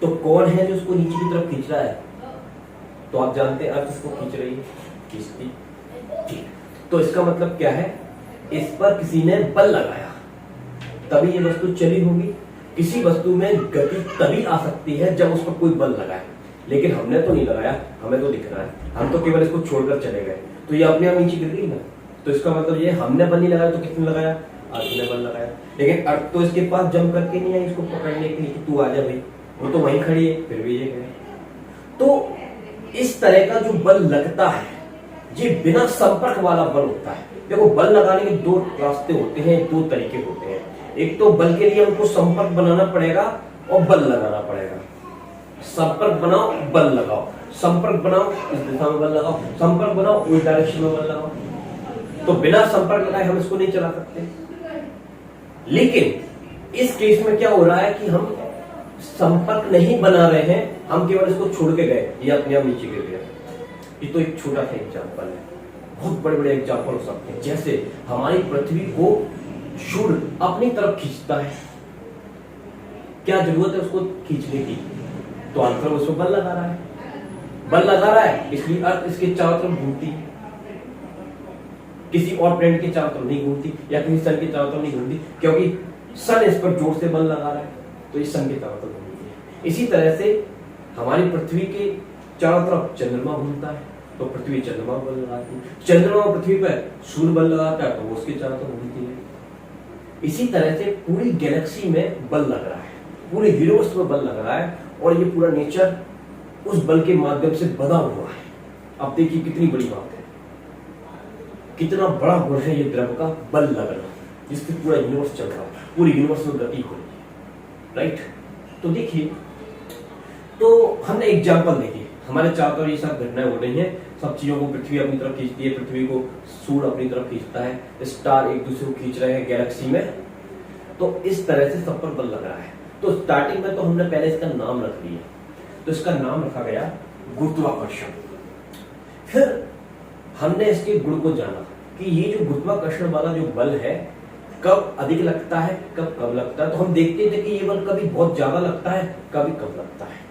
तो कौन है जो उसको नीचे की तरफ खींच रहा है? तो आप जानते हैं अर्थ इसको खींच रही है, खींचती। ठीक, तो इसका मतलब क्या है, इस पर किसी ने बल लगाया तभी ये वस्तु चली होगी। किसी वस्तु में गति तभी आ सकती है जब उस पर कोई बल लगाए, लेकिन हमने तो नहीं लगाया, हमें तो दिख रहा है, हम तो केवल इसको छोड़कर चले गए, तो ये अपने आप नीचे गिर गई ना। तो इसका मतलब ये हमने बल नहीं लगाया तो किसने लगाया, अर्थ ने बल लगाया। लेकिन अर्थ तो इसके पास जंप करके नहीं आई इसको पकड़ने के लिए कि तू आ जा भाई, वो तो वहीं खड़ी है, फिर भी ये गए। तो इस तरह का जो बल लगता है ये बिना संपर्क वाला बल होता है। देखो, बल लगाने के दो रास्ते होते हैं, दो तरीके होते हैं। एक तो बल के लिए हमको संपर्क बनाना पड़ेगा और बल लगाना पड़ेगा। संपर्क बनाओ, बल लगाओ, संपर्क बनाओ, इस दिशा में बल लगाओ, संपर्क बनाओ, उस डायरेक्शन में बल लगाओ। तो बिना संपर्क लगाए हम इसको नहीं चला सकते। लेकिन इस केस में क्या हो रहा है कि हम संपर्क नहीं बना रहे हैं, हम केवल इसको छोड़ के गए, ये अपने आप नीचे गिर गया। ये तो एक छोटा सा एग्जाम्पल है, बहुत बड़े बड़े एग्जाम्पल हो सकते हैं। जैसे हमारी पृथ्वी को सूर्य अपनी तरफ खींचता है, क्या जरूरत है उसको खींचने की? तो आंसर उसको बल लगा रहा है, बल लगा रहा है, इसलिए अर्थ इसके चारों तरफ घूमती है, किसी और प्लैनेट के चारों तरफ नहीं घूमती, या किसी सन के चारों तरफ नहीं घूमती, क्योंकि सन इस पर जोर से बल लगा रहा है, तो इस सन के चारों तरफ घूमती है। इसी तरह से हमारी पृथ्वी के चारों तरफ चंद्रमा घूमता है, तो पृथ्वी चंद्रमा बल लगाती है। चंद्रमा पृथ्वी पर सूर्य बल लगाता है, तो वो उसके चारों तरफ घूमती है। इसी तरह से पूरी गैलेक्सी में बल लग रहा है, पूरे यूनिवर्स में बल लग रहा है, और ये पूरा नेचर उस बल के माध्यम से बना हुआ है। अब देखिए कितनी बड़ी बात है, कितना बड़ा गुण है ये द्रव का बल लगना, जिससे पूरा यूनिवर्स चल रहा है, पूरी यूनिवर्स में गति हो रही है, राइट। तो देखिए, तो हमने एग्जाम्पल देखी, हमारे चारों तरफ ये सब घटनाएं हो रही हैं, सब चीजों को पृथ्वी अपनी तरफ खींचती है, पृथ्वी को सूर्य अपनी तरफ खींचता है, स्टार एक दूसरे को खींच रहे हैं गैलेक्सी में। तो इस तरह से सब पर बल लग रहा है। तो स्टार्टिंग में तो हमने पहले इसका नाम रख लिया, तो इसका नाम रखा गया गुरुत्वाकर्षण। फिर हमने इसके गुण को जाना कि ये जो गुरुत्वाकर्षण वाला जो बल है कब अधिक लगता है, कब कम लगता है। तो हम देखते थे कि ये बल कभी बहुत ज्यादा लगता है, कभी कम लगता है।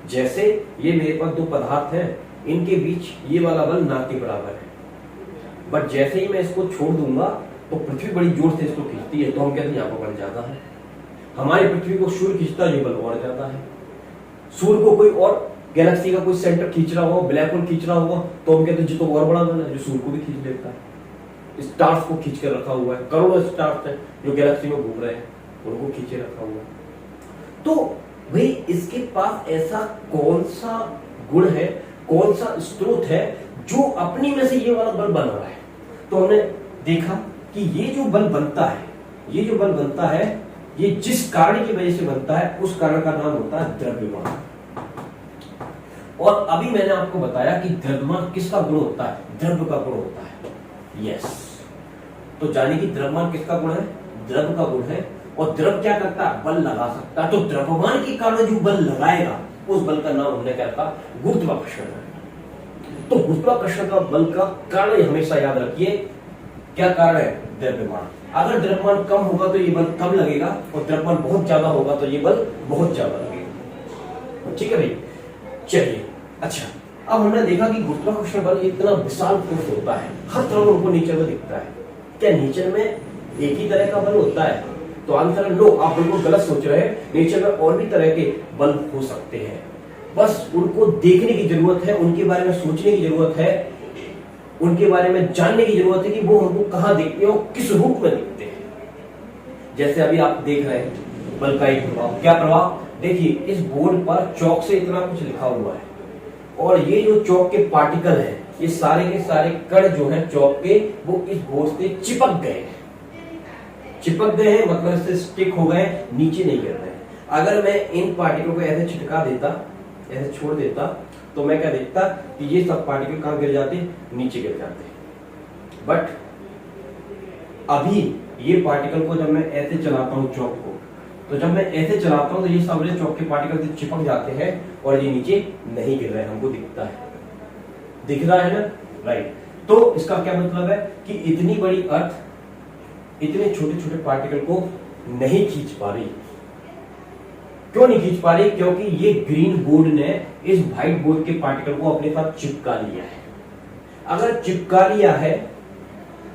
जैसे ये मेरे पास दो पदार्थ हैं, इनके बीच ये वाला बल ना के बराबर है, बट जैसे ही मैं इसको छोड़ दूंगा तो पृथ्वी बड़ी जोर से इसको खींचती है, तो हम कहते हैं यहाँ पर बल ज्यादा है। हमारी पृथ्वी को सूर्य खींचता है, ये बल और ज्यादा है। सूर्य को कोई और गैलेक्सी का कोई सेंटर खींच रहा हो, ब्लैक होल खींच रहा होगा, तो हम कहते हैं जी तो और बड़ा बल है, जो सूर्य को भी खींच लेता है। स्टार्स को खींच कर रखा हुआ है, करोड़ों स्टार्स हैं जो गैलेक्सी में घूम रहे हैं, उनको खींचे रखा हुआ है। तो भाई इसके पास ऐसा कौन सा गुण है, कौन सा स्रोत है जो अपनी में से ये वाला बल बना रहा है? तो हमने देखा कि ये जो बल बनता है, ये जो बल बनता है, ये जिस कारण की वजह से बनता है उस कारण का नाम होता है द्रव्यमान। और अभी मैंने आपको बताया कि द्रव्यमान किसका गुण होता है? द्रव्य का गुण होता है। यस, तो जाने की द्रव्यमान किसका गुण है? द्रव्य का गुण है। और द्रव क्या करता है? बल लगा सकता है। तो द्रव्यमान के कारण जो बल लगाएगा उस बल का नाम हमने क्या रखा? गुरुत्वाकर्षण। तो गुरुत्वाकर्षण का बल का कारण हमेशा याद रखिए, क्या कारण है? द्रव्यमान। अगर द्रव्यमान कम होगा तो ये बल कम लगेगा, और द्रव्यमान बहुत ज्यादा होगा तो ये बल बहुत ज्यादा लगेगा। ठीक है भाई, चलिए। अच्छा, अब हमने देखा कि गुरुत्वाकर्षण बल इतना विशाल फोर्स होता है, हर तरफ उनको नेचर में दिखता है। क्या नेचर में एक ही तरह का बल होता है? तो आंसर नो, आप बिल्कुल गलत सोच रहे हैं। नेचर में और भी तरह के बल हो सकते हैं, बस उनको देखने की जरूरत है, उनके बारे में सोचने की जरूरत है, उनके बारे में जानने की जरूरत है कि वो हमको कहां दिखते हैं और किस रूप में दिखते हैं। जैसे अभी आप देख रहे हैं बल का एक प्रभाव। क्या प्रभाव? देखिए, इस बोर्ड पर चौक से इतना कुछ लिखा हुआ है, और ये जो चौक के पार्टिकल हैं, ये सारे के सारे कण जो हैं चौक के, वो इस बोर्ड से चिपक गए हैं। चिपक गए हैं मतलब इससे स्टिक हो गए, नीचे नहीं गिर रहे हैं। अगर मैं इन पार्टिकल को ऐसे छिटका देता, ऐसे छोड़ देता, तो मैं क्या देखता कि ये सब पार्टिकल कहां गिर जाते? नीचे गिर जाते। बट अभी ये पार्टिकल को जब मैं ऐसे चलाता हूं चौक को, तो जब मैं ऐसे चलाता हूं तो ये सारे चौक के पार्टिकल से चिपक जाते हैं और ये नीचे नहीं गिर रहे हैं, हमको दिखता है। दिख रहा है ना? राइट। तो इसका क्या मतलब है कि इतनी बड़ी अर्थ इतने छोटे छोटे पार्टिकल को नहीं खींच पा रही। क्यों नहीं खींच पा रही? क्योंकि ये ग्रीन बोर्ड ने इस व्हाइट बोर्ड के पार्टिकल को अपने साथ चिपका लिया है। अगर चिपका लिया है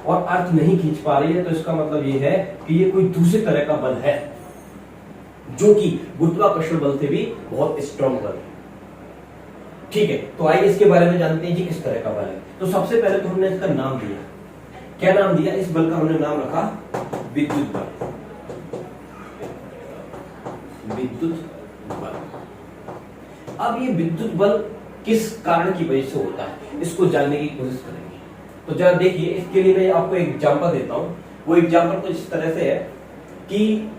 और अर्थ नहीं खींच पा रही है, तो इसका मतलब ये है कि ये कोई दूसरे तरह का बल है, जो कि गुरुत्वाकर्षण बल से भी बहुत स्ट्रॉन्ग बल है। ठीक है, तो आइए इसके बारे में जानते हैं कि किस तरह का बल है। तो सबसे पहले तो हमने इसका नाम दिया। क्या नाम दिया? इस बल का हमने नाम रखा विद्युत बल। विद्युत बल। अब ये विद्युत बल किस कारण की वजह से होता है, इसको जानने की कोशिश करेंगे। तो जरा देखिए, इसके लिए मैं आपको एक एग्जांपल देता हूं। वो एग्जांपल कुछ इस तरह से है कि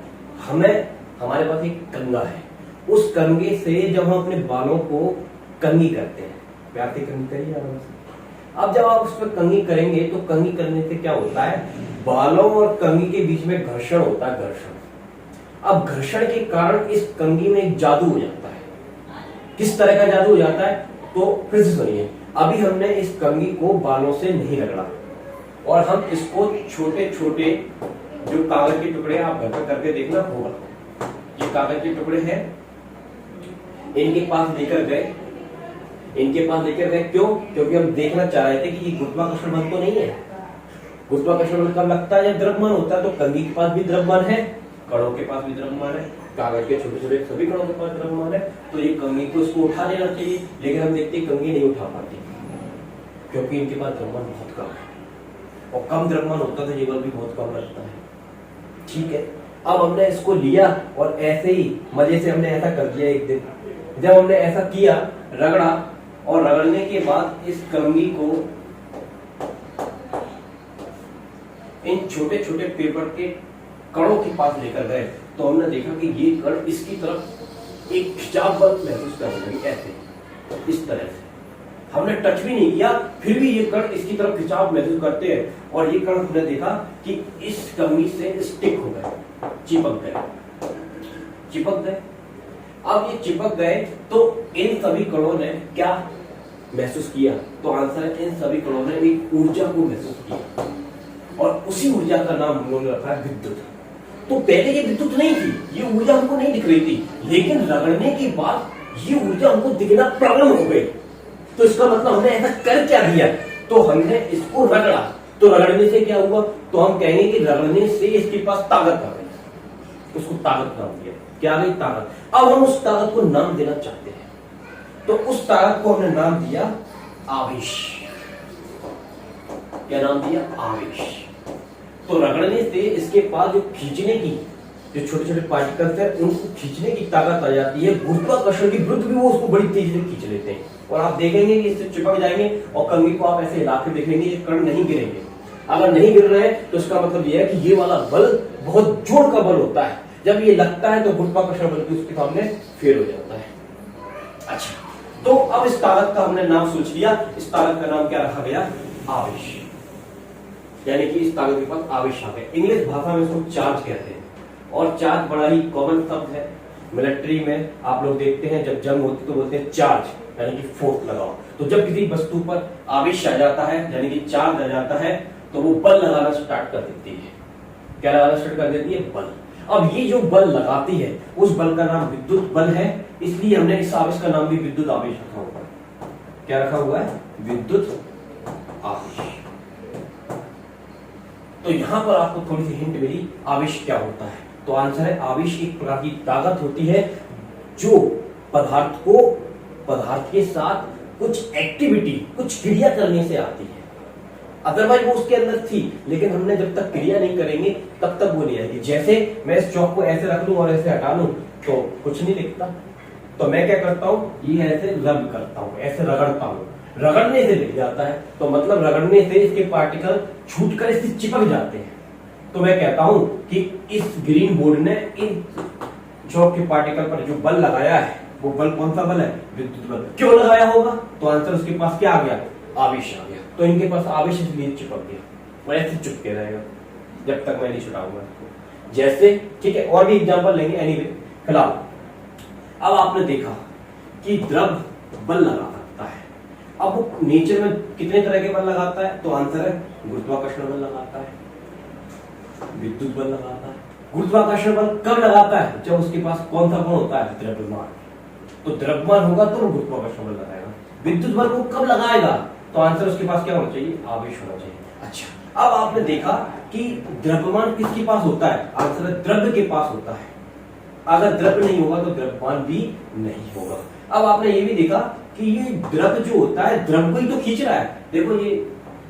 हमारे पास एक कंघा है। उस कंघे से जब हम अपने बालों को कंघी करते हैं, प्यार से कंघी करिए आराम से। अब जब आप उस पर कंघी करेंगे तो कंघी करने से क्या होता है? बालों और कंघी के बीच में घर्षण होता है, घर्षण। अब घर्षण के कारण इस कंघी में एक जादू हो जाता है। किस तरह का जादू हो जाता है? तो फिर से सुनिए। अभी हमने इस कंघी को बालों से नहीं रगड़ा, और हम इसको छोटे छोटे जो कागज के टुकड़े, आप घर पर करके देखना होगा, ये कागज के टुकड़े हैं, इनके पास लेकर गए। क्यों? क्योंकि हम देखना चाह रहे थे कि ये गुरुत्वाकर्षण बल तो नहीं है। गुरुत्वाकर्षण बल कब लगता है? जब द्रव्यमान होता है। तो कंघी के पास भी द्रव्यमान है, कणों के पास भी द्रव्यमान है, कागज के छोटे छोटे सभी कणों के पास द्रव्यमान है। तो ये कंघी को इसको उठा लेना चाहिए, लेकिन हम देखते कंघी नहीं उठा पाती, क्योंकि इनके पास द्रव्यमान बहुत कम है, और कम द्रव्यमान होता तो ये बल भी बहुत कम लगता है। ठीक है, अब हमने इसको लिया और ऐसे ही मजे से हमने ऐसा कर दिया। एक दिन जब हमने ऐसा किया, रगड़ा, और रगड़ने के बाद इस कंघी को इन छोटे छोटे पेपर के कणों के पास लेकर गए, तो हमने देखा कि ये कण इसकी तरफ एक खिंचाव बल महसूस करने लगे, ऐसे इस तरह से। हमने टच भी नहीं किया, फिर भी ये कण इसकी तरफ खिंचाव महसूस करते हैं, और ये कण हमने देखा कि इस कंघी से स्टिक हो गए, चिपक गए। अब ये चिपक गए तो इन सभी कणों ने क्या महसूस किया? तो आंसर है, इन सभी कणों ने एक ऊर्जा को महसूस किया, और उसी ऊर्जा का नाम हम लोगों ने रखा है विद्युत। तो पहले ये विद्युत नहीं थी, ये ऊर्जा हमको नहीं दिख रही थी, लेकिन रगड़ने के बाद ये ऊर्जा हमको दिखना प्रारंभ हो गई। तो इसका मतलब हमने ऐसा कर क्या दिया? तो हमने इसको रगड़ा। तो रगड़ने से क्या हुआ? तो हम कहेंगे कि रगड़ने से इसके पास ताकत आ गई, उसको ताकत नाम दिया। क्या आ गई? ताकत। अब हम उस ताकत को नाम देना चाहते हैं, तो उस ताकत को हमने नाम दिया आवेश। क्या नाम दिया? आवेश। तो रगड़ने से इसके पास जो खींचने की, जो छोटे छोटे पार्टिकल्स हैं, उनको खींचने की ताकत आ जाती है। गुरुत्वाकर्षण के विरुद्ध भी वो उसको बड़ी तेजी से खींच लेते हैं, और आप देखेंगे कि इससे चिपक जाएंगे, और कंघी को आप ऐसे हिला के देखेंगे, ये कण नहीं गिरेंगे। अगर नहीं गिर रहे हैं तो इसका मतलब यह है कि ये वाला बल बहुत जोर का बल होता है। जब ये लगता है तो गुरुत्वाकर्षण बल भी उसके सामने फेल हो जाता है। अच्छा, तो अब इस ताकत का हमने नाम सोच लिया। इस ताकत का नाम क्या रखा गया? आवेश। यानी कि इस ताकत के पास आवेश आ गया। इंग्लिश भाषा में इसको चार्ज कहते हैं, और चार्ज बड़ा ही कॉमन शब्द है। मिलिट्री में आप लोग देखते हैं जब जंग होती तो बोलते हैं चार्ज यानी कि फोर्स लगाओ। तो जब किसी वस्तु पर आवेश आ जाता है यानी कि चार्ज आ जाता है तो वो बल लगाना स्टार्ट कर देती है। क्या लगाना स्टार्ट कर देती है? बल। अब ये जो बल लगाती है उस बल का नाम विद्युत बल है, इसलिए हमने इस आवेश का नाम भी विद्युत आवेश रखा हुआ है। क्या रखा हुआ है? विद्युत आवेश। तो यहां पर आपको थोड़ी सी हिंट मिली, आवेश क्या होता है? तो आंसर है आवेश एक प्रकार की ताकत होती है जो पदार्थ के साथ कुछ एक्टिविटी, कुछ क्रिया करने से आती है। अदरवाइज वो उसके अंदर थी, लेकिन हमने जब तक क्रिया नहीं करेंगे तब तक वो नहीं आएगी। जैसे मैं इस चौक को ऐसे रख लूं और ऐसे हटा लूं तो कुछ नहीं लिखता। तो मैं क्या करता हूं, ये ऐसे रब करता हूं, ऐसे रगड़ता हूं, रगड़ने से लिख जाता है। तो मतलब रगड़ने से इसके पार्टिकल छूटकर इससे चिपक जाते हैं। तो मैं कहता हूं कि इस ग्रीन बोर्ड ने इन चौक के पार्टिकल पर जो बल लगाया है वो बल कौन सा बल है? विद्युत बल। क्यों लगाया होगा? तो आंसर उसके पास क्या आ गया? आवेश आ गया। तो इनके पास आवेश इसलिए चिपक गया, वो ऐसे चिपके रहेगा जब तक मैं नहीं छुटाऊंगा। जैसे ठीक है, और भी एग्जांपल लेंगे। एनीवे फिलहाल अब आपने देखा कि द्रव बल लगा सकता है। अब वो नेचर में कितने तरह के बल लगाता है? तो आंसर है गुरुत्वाकर्षण बल लगाता है, विद्युत बल लगाता है। गुरुत्वाकर्षण बल कब लगाता है? जब उसके पास कौन सा गुण होता है? द्रव्यमान। तो द्रव्यमान होगा तो वो गुरुत्वाकर्षण बल लगाएगा। विद्युत बल को कब लगाएगा? तो आंसर उसके पास क्या होना चाहिए? आवेश होना चाहिए। अच्छा, अब आपने देखा कि द्रव्यमान किसके पास होता है? आंसर है द्रव्य के पास होता है। अगर द्रव्य नहीं होगा तो द्रव्यमान भी नहीं होगा। अब आपने ये भी देखा कि ये द्रव्य जो होता है द्रव्य को ही तो खींच रहा है। देखो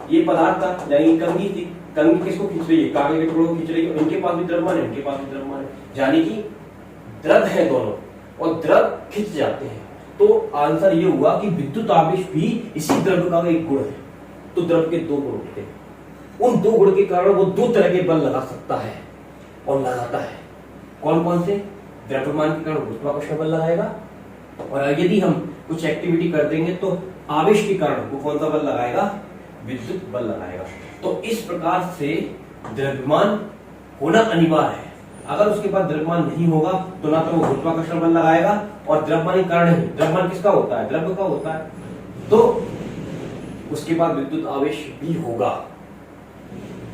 ये पदार्थ था यानी कंघी थी, कंघी किसको खींच रही है? कागज के टुकड़ों को खींच रही है। इनके पास भी द्रव्यमान है, इनके पास भी द्रव्यमान है, यानी कि द्रव है दोनों और द्रव खिंच जाते हैं। तो आंसर ये हुआ कि विद्युत आवेश भी इसी द्रव्य का एक गुण है। तो द्रव के दो गुण होते हैं, उन दो गुण के कारण वो दो तरह के बल लगा सकता है और लगाता है। कौन कौन से? द्रव्यमान के कारण गुरुत्वाकर्षण बल लगाएगा, और यदि हम कुछ एक्टिविटी कर देंगे तो आवेश के कारण वो कौन सा बल लगाएगा? विद्युत बल लगाएगा। तो इस प्रकार से द्रव्यमान होना अनिवार्य है। अगर उसके पास द्रव्यमान नहीं होगा तो ना तो वो गुरुत्वाकर्षण बल लगाएगा और द्रव्यमान के कारण ही, द्रव्यमान किसका होता है? द्रव्य का होता है, तो उसके पास विद्युत आवेश भी होगा।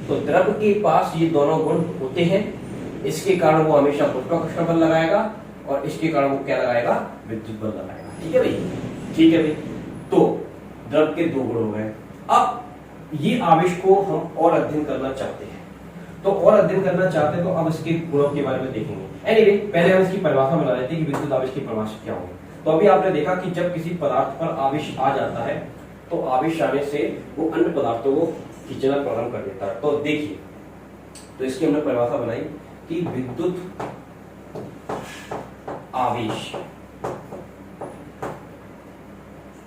तो द्रव्य के पास ये दोनों गुण होते हैं, इसके कारण वो हमेशा गुरुत्वाकर्षण बल लगाएगा और इसके कारण वो क्या लगाएगा? विद्युत बल लगाएगा। ठीक है भाई, ठीक है भाई। तो द्रव के दो गुण हो गए। अब ये आवेश को हम और अध्ययन करना चाहते हैं, तो और अध्ययन करना चाहते हैं तो अब इसके गुणों के बारे में देखेंगे। एनीवे पहले हम इसकी परिभाषा बना लेते हैं कि विद्युत आवेश की परिभाषा क्या होगी। तो अभी आपने देखा कि जब किसी पदार्थ पर आवेश आ जाता है तो आवेश आने से वो अन्य पदार्थों को खींचना प्रारंभ कर देता है। तो देखिए, तो इसकी हमने परिभाषा बनाई कि विद्युत आवेश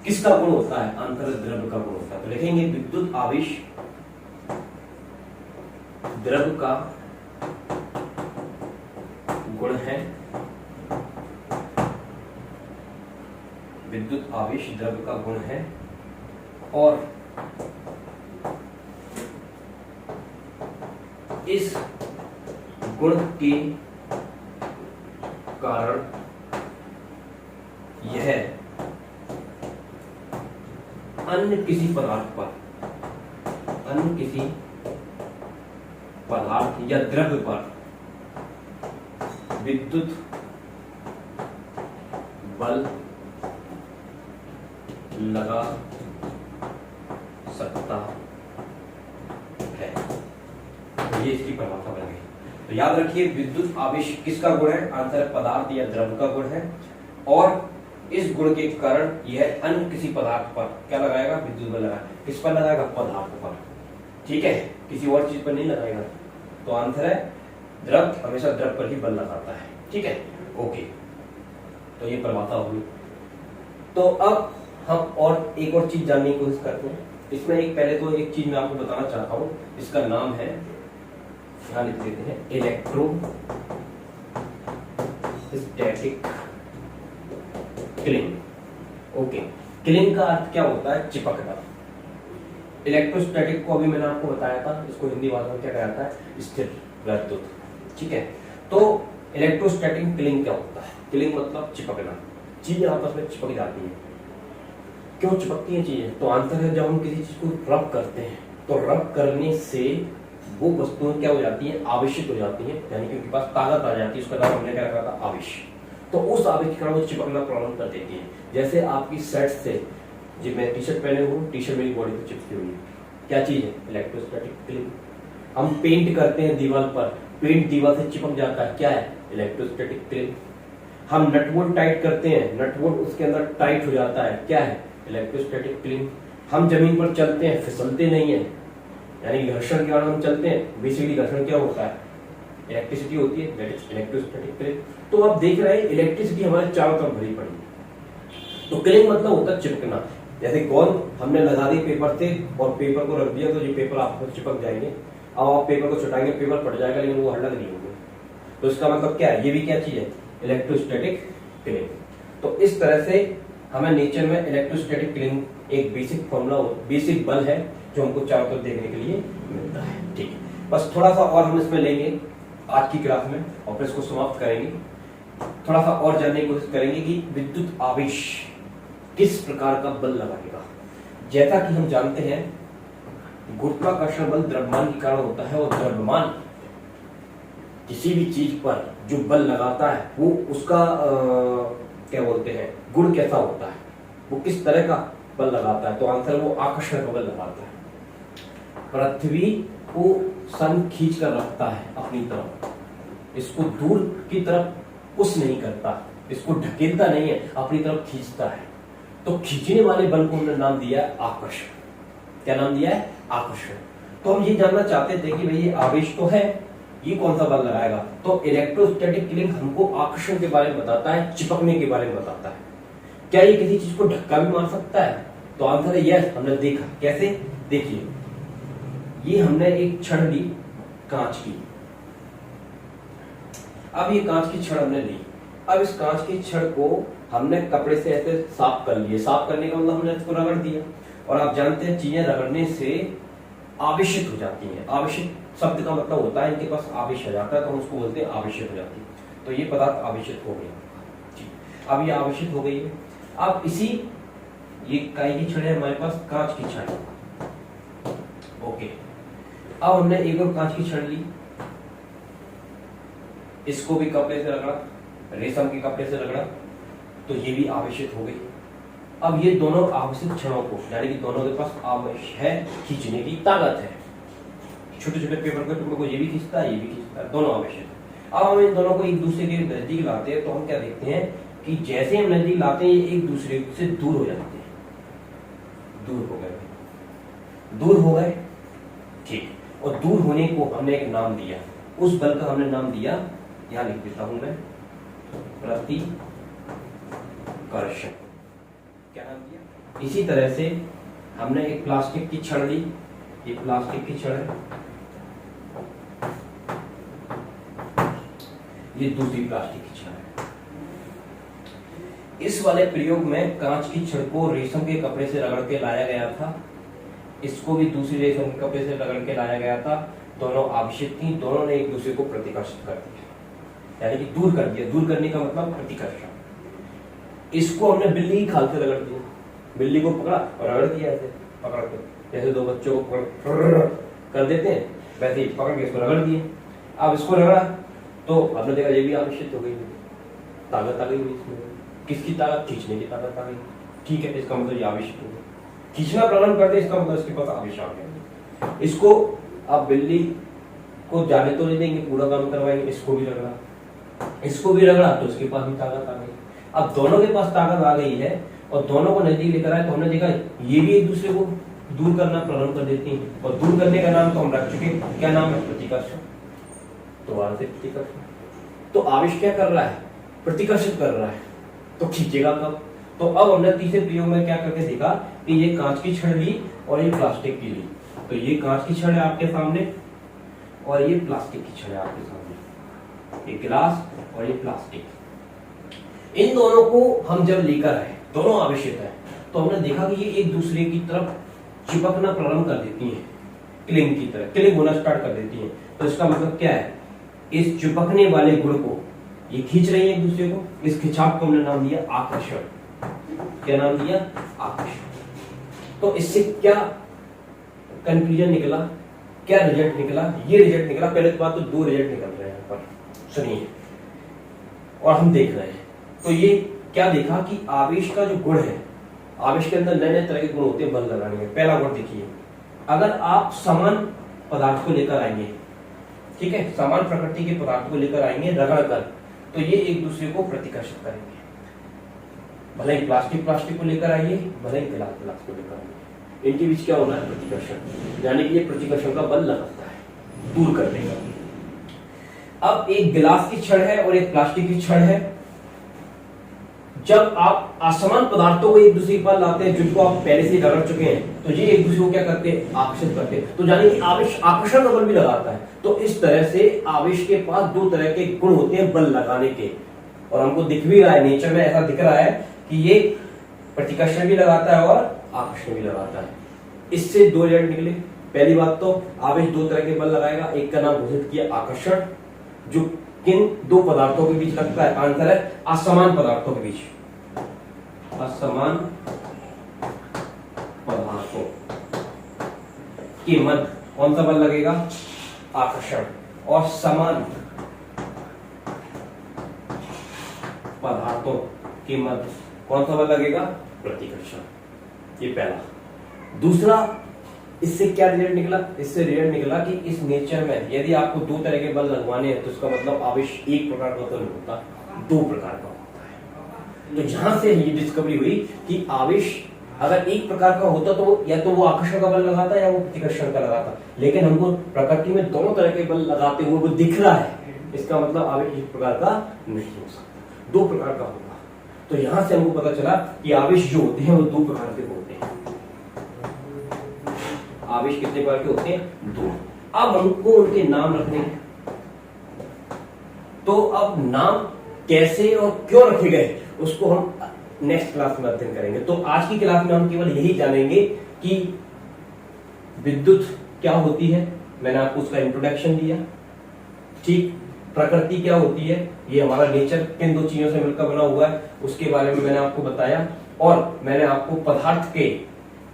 किसका गुण होता है? आंतर द्रव्य का गुण होता है। तो लिखेंगे विद्युत आवेश द्रव्य का गुण है, विद्युत आवेश द्रव्य का गुण है और इस गुण के कारण यह अन्य किसी पदार्थ या द्रव्य पर विद्युत बल लगा सकता है। तो ये इसकी परिभाषा बन गई। तो याद रखिए विद्युत आवेश किसका गुण है? आंसर पदार्थ या द्रव्य का गुण है और इस गुण के कारण यह अन्य किसी पदार्थ पर क्या लगाएगा? विद्युत बल लगाएगा। किस पर लगाएगा? पदार्थ पर। ठीक है, किसी और चीज पर नहीं लगाएगा। तो आंसर है द्रव हमेशा द्रव पर ही बल लगाता है। ठीक है, ओके। तो ये परिभाषा होगी। तो अब हम और एक और चीज जानने की कोशिश करते हैं। इसमें एक पहले तो एक चीज मैं आपको बताना चाहता हूं, इसका नाम है, यहां लिख देते हैं, इलेक्ट्रोस्टैटिक क्लिंग। ओके, क्लिंग का अर्थ क्या होता है? चिपकना। इलेक्ट्रोस्टैटिक को अभी मैंने आपको बताया था, इसको हिंदी भाषा में क्या कहता है? स्थिर वैद्युत। ठीक है, तो इलेक्ट्रोस्टैटिक किलिंग क्या होता है? किलिंग मतलब चिपकना, चीजें आपस में चिपक जाती हैं। क्यों चिपकती हैं चीजें? तो आंसर है, जब हम किसी चीज को रब करते हैं तो रब करने से वो वस्तुएं क्या हो जाती हैं? आवेशित हो जाती हैं, यानी कि उनके पास ताकत आ जाती है। उसका नाम हमने क्या रखा था? आवेश। तो उस आवेश के कारण वो चिपकना प्रारंभ कर देती है। जैसे आपकी शर्ट से, जी मैं टी शर्ट पहने हूँ, टी शर्ट मेरी बॉडी पे चिपकी हुई है, क्या चीज है? Electrostatic killing. हम पेंट करते हैं दीवार पर, पेंट दीवार से चिपक जाता है, क्या है? Electrostatic killing. हम नट बोल्ट टाइट करते हैं, नट बोल्ट उसके अंदर टाइट हो जाता है, क्या है? Electrostatic killing. हम जमीन पर चलते हैं, फिसलते नहीं है, यानी घर्षण के कारण हम चलते हैं, बेसिकली घर्षण क्या होता है? इलेक्ट्रिसिटी होती है, दैट इज इलेक्ट्रोस्टैटिक किलिंग। तो आप देख रहे हैं इलेक्ट्रिसिटी हमारे चारों तरफ भरी पड़ी है। तो किलिंग मतलब होता है चिपकना। जैसे कौन हमने लगा दी पेपर से और पेपर को रख दिया, तो ये पेपर आपको चिपक जाएंगे। अब आप पेपर को छुटाएंगे, पेपर फट जाएगा, लेकिन वो अलग नहीं होंगे। तो इसका मतलब क्या है? ये भी क्या चीज है? Electrostatic killing. तो इस तरह से हमें नेचर में इलेक्ट्रोस्टैटिक किलिंग एक बेसिक फॉर्मूला, बेसिक बल है जो हमको चारों तरफ देखने के लिए मिलता है। ठीक है, बस थोड़ा सा और हम इसमें लेंगे आज की क्लास में और फिर इसको समाप्त करेंगे। थोड़ा सा और जानने की कोशिश करेंगे कि विद्युत आवेश किस प्रकार का बल लगाएगा। जैसा कि हम जानते हैं गुरुत्वाकर्षण बल द्रव्यमान के कारण होता है, और द्रव्यमान किसी भी चीज पर जो बल लगाता है वो उसका क्या बोलते हैं, गुण कैसा होता है, वो किस तरह का बल लगाता है? तो आंसर वो आकर्षण का बल लगाता है। पृथ्वी को सन खींच कर रखता है अपनी तरफ, इसको दूर की तरफ पुश नहीं करता, इसको ढकेलता नहीं है, अपनी तरफ खींचता है। तो खींचने वाले बल को हमने नाम दिया है आकर्षण। क्या नाम दिया है? आकर्षण। तो हम ये जानना चाहते थे कि भाई ये आवेश तो है, ये कौन सा बल लगाएगा? तो इलेक्ट्रोस्टैटिक किलिंग हमको आकर्षण के बारे में बताता है, चिपकने के बारे में बताता है। क्या ये किसी चीज को धक्का भी मार सकता है? तो आंसर है यस। हमने देखा कैसे, देखिए ये हमने एक छड़ ली कांच की। अब ये कांच की छड़ हमने ली, अब इस कांच की छड़ को हमने कपड़े से ऐसे साफ कर लिए। साफ करने का मतलब हमने इसको रगड़ दिया, और आप जानते हैं चीजें रगड़ने से आवेशित हो जाती हैं। आवेशित शब्द का मतलब होता है इनके पास आवेश आ जाता है, तो हम उसको बोलते हैं आवेशित हो जाती है। तो ये पदार्थ आवेशित हो गया। अब ये आवेशित हो गई है। अब इसी ये काई की छड़ है हमारे पास, कांच की छड़। ओके, अब हमने एक और कांच की छड़ ली, इसको भी कपड़े से रगड़ा, रेशम के कपड़े से रगड़ा, तो ये भी आवेशित हो गई। अब ये दोनों आवेशित क्षणों को, यानी कि दोनों के पास आवेश है, खींचने की ताकत है। छोटे छोटे पेपर के टुकड़ों को ये भी खींचता है, ये भी खींचता है, दोनों आवेशित है। अब हम इन दोनों को एक दूसरे के नजदीक लाते हैं, तो हम क्या देखते हैं कि जैसे हम नजदीक लाते हैं ये एक दूसरे से दूर हो जाते हैं। दूर हो गए, दूर हो गए, ठीक। और दूर होने को हमने एक नाम दिया, उस बल का हमने नाम दिया, यहां लिख देता हूं मैं, प्रतिकर्षण। क्या नाम दिया? इसी तरह से हमने एक प्लास्टिक की छड़ ली, ये प्लास्टिक की छड़ है, ये दूसरी प्लास्टिक की छड़ है। इस वाले प्रयोग में कांच की छड़ को रेशम के कपड़े से रगड़ के लाया गया था, इसको भी दूसरी रेशम के कपड़े से रगड़ के लाया गया था। दोनों आवेशित थी, दोनों ने एक दूसरे को प्रतिकर्षित कर दिया, यानी कि दूर कर दिया। दूर करने का मतलब प्रतिकर्षण। इसको हमने बिल्ली की खाल से रगड़ दिया, बिल्ली को पकड़ा और रगड़ दिया, ऐसे पकड़ के, जैसे दो बच्चों को पकड़ कर देते हैं वैसे ही पकड़ के इसको रगड़ दिए। अब इसको रगड़ा तो हमने देखा ये भी आवेशित हो गई, ताकत आ गई इसमें। किसकी ताकत? खींचने की ताकत आ गई। ठीक है, इसका मतलब ये आवेशित हो गया, खींचना प्रारंभ कर दे, इसका मतलब इसके पास आवेश आ गया। इसको आप बिल्ली को जाने तो नहीं देंगे, पूरा काम करवाएंगे। इसको भी रगड़ा, इसको भी रगड़ा, तो इसके पास भी ताकत आ गई। अब दोनों के पास ताकत आ गई है और दोनों को नजदीक लेकर आए, तो हमने देखा ये भी एक दूसरे को दूर करना प्रारंभ कर देती हैं, और दूर करने का नाम तो हम रख चुके, क्या नाम है? प्रतिकर्षण। तो वहां से प्रतिकर्षण। तो आवेश क्या कर रहा है? प्रतिकर्षित कर रहा है, तो खींचेगा कब? तो अब हमने तीसरे प्रयोग में क्या करके देखा कि ये कांच की छड़ ली और ये प्लास्टिक की ली। तो ये कांच की छड़ है आपके सामने और ये प्लास्टिक की छड़ है आपके सामने, ये गिलास और ये प्लास्टिक। इन दोनों को हम जब लेकर आए, दोनों आवेशित है, तो हमने देखा कि ये एक दूसरे की तरफ चिपकना प्रारंभ कर देती हैं, किलिंग की तरह, किलिंग होना स्टार्ट कर देती हैं। तो इसका मतलब क्या है? इस चिपकने वाले गुण को ये खींच रही है एक दूसरे को, इस खिंचाव को हमने नाम दिया आकर्षण। क्या नाम दिया? आकर्षण। तो इससे क्या कंक्लूजन निकला, क्या रिजल्ट निकला? ये रिजल्ट निकला। पहले तो बात तो दो रिजल्ट निकल रहे हैं यहाँ पर, सुनिए, और हम देख रहे हैं। तो ये क्या देखा कि आवेश का जो गुण है, आवेश के अंदर नए नए तरह के गुण होते हैं बल लगाने में। पहला गुण देखिए, अगर आप समान पदार्थ को लेकर आएंगे, ठीक है, समान प्रकृति के पदार्थ को लेकर आएंगे रगड़ कर, तो ये एक दूसरे को प्रतिकर्षित करेंगे। भले ही प्लास्टिक को लेकर आइए, भले ही गिलास को लेकर आइए, इनके बीच क्या होना है? प्रतिकर्षण। यानी कि ये प्रतिकर्षण का बल लगाता है, दूर कर देगा। अब एक गिलास की छड़ है और एक प्लास्टिक की छड़ है। जब आप असमान पदार्थों को एक दूसरे के पास लाते हैं, जिनको आप पहले से रगड़ चुके हैं, तो ये एक दूसरे को क्या करते हैं? आकर्षित करते हैं। तो यानी कि आवेश आकर्षण का बल भी लगाता है। तो इस तरह से आवेश के पास दो तरह के गुण होते हैं बल लगाने के, और हमको दिख भी रहा है, नेचर में ऐसा दिख रहा है कि ये प्रतिकर्षण भी लगाता है और आकर्षण भी लगाता है। इससे दो रिजल्ट निकले। पहली बात तो आवेश दो तरह के बल लगाएगा, एक का नाम घोषित किया आकर्षण, जो किन दो पदार्थों के बीच लगता है? आंसर है असमान पदार्थों के बीच, असमान पदार्थों के मध्य कौन सा बल लगेगा? आकर्षण। और समान पदार्थों के मध्य कौन सा बल लगेगा? प्रतिकर्षण। ये पहला। दूसरा, इससे क्या रिजल्ट निकला? इससे रिजल्ट निकला कि इस नेचर में यदि आपको दो तरह के बल लगवाने हैं, तो इसका मतलब आवेश एक प्रकार का तो नहीं होता, दो प्रकार का होता है। तो यहां से ये डिस्कवरी हुई कि आवेश अगर एक प्रकार का होता तो या तो वो आकर्षण का बल लगाता या वो प्रतिकर्षण का लगाता, लेकिन हमको प्रकृति में दोनों तरह के बल लगाते हुए वो दिख रहा है, इसका मतलब आवेश एक प्रकार का नहीं हो सकता, दो प्रकार का होगा। तो यहां से हमको पता चला कि आवेश जो होते हैं वो दो प्रकार के होते हैं। आवेश कितने प्रकार के होते हैं? दो। अब हमको उनके नाम रखने हैं। तो अब नाम कैसे और क्यों रखे गए उसको हम नेक्स्ट क्लास में अध्ययन करेंगे। तो आज की क्लास में हम केवल यही जानेंगे कि विद्युत क्या होती है, मैंने आपको उसका इंट्रोडक्शन दिया, ठीक, प्रकृति क्या होती है, ये हमारा नेचर किन दो चीजों से मिलकर बना हुआ है उसके बारे में मैंने आपको बताया, और मैंने आपको पदार्थ के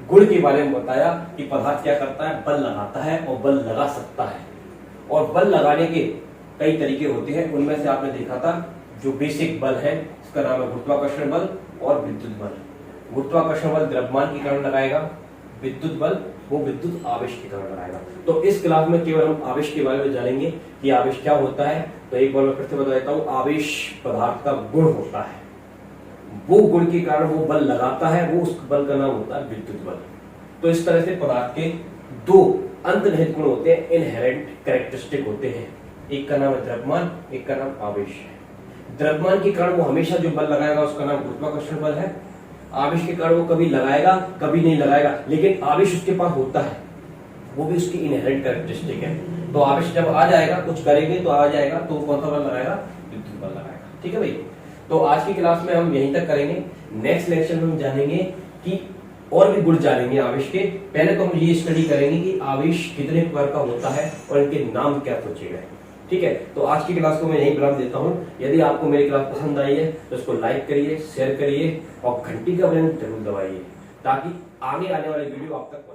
गुण के बारे में बताया कि पदार्थ क्या करता है? बल लगाता है और बल लगा सकता है। और बल लगाने के कई तरीके होते हैं, उनमें से आपने देखा था जो बेसिक बल है, इसका नाम है गुरुत्वाकर्षण बल और विद्युत बल। गुरुत्वाकर्षण बल द्रव्यमान के कारण लगाएगा, विद्युत बल वो विद्युत आवेश के कारण लगाएगा। तो इस क्लास में केवल हम आवेश के बारे में जानेंगे कि आवेश क्या होता है। तो एक बार मैं फिर से बता देता हूं, आवेश पदार्थ का गुण होता है, वो गुण के कारण वो बल लगाता है, वो उस बल का नाम होता है विद्युत बल। तो इस तरह से पदार्थ के दो अंतर्निहित गुण होते हैं, इनहेरेंट कैरेक्टरिस्टिक होते हैं, एक का नाम है द्रव्यमान, एक का नाम आवेश है। द्रव्यमान के कारण वो हमेशा जो बल लगाएगा उसका नाम गुरुत्वाकर्षण बल है, आवेश के कारण वो कभी लगाएगा कभी नहीं लगाएगा, लेकिन आवेश उसके पास होता है, वो भी उसकी इनहेरेंट कैरेक्टरिस्टिक है। तो आवेश जब आ जाएगा, कुछ करेंगे तो आ जाएगा, तो कौन सा बल लगाएगा? विद्युत बल लगाएगा। ठीक है भाई, तो आज की क्लास में हम यहीं तक करेंगे। नेक्स्ट लेक्चर में हम जानेंगे कि और भी गुण जानेंगे आवेश के। पहले तो हम ये स्टडी करेंगे कि आवेश कितने प्रकार का होता है और इनके नाम क्या सोचे गए। ठीक है, तो आज की क्लास को मैं यहीं विराम देता हूँ। यदि आपको मेरी क्लास पसंद आई है तो इसको लाइक करिए, शेयर करिए और घंटी का बटन जरूर दबाइए, ताकि आगे आने वाले वीडियो आप तक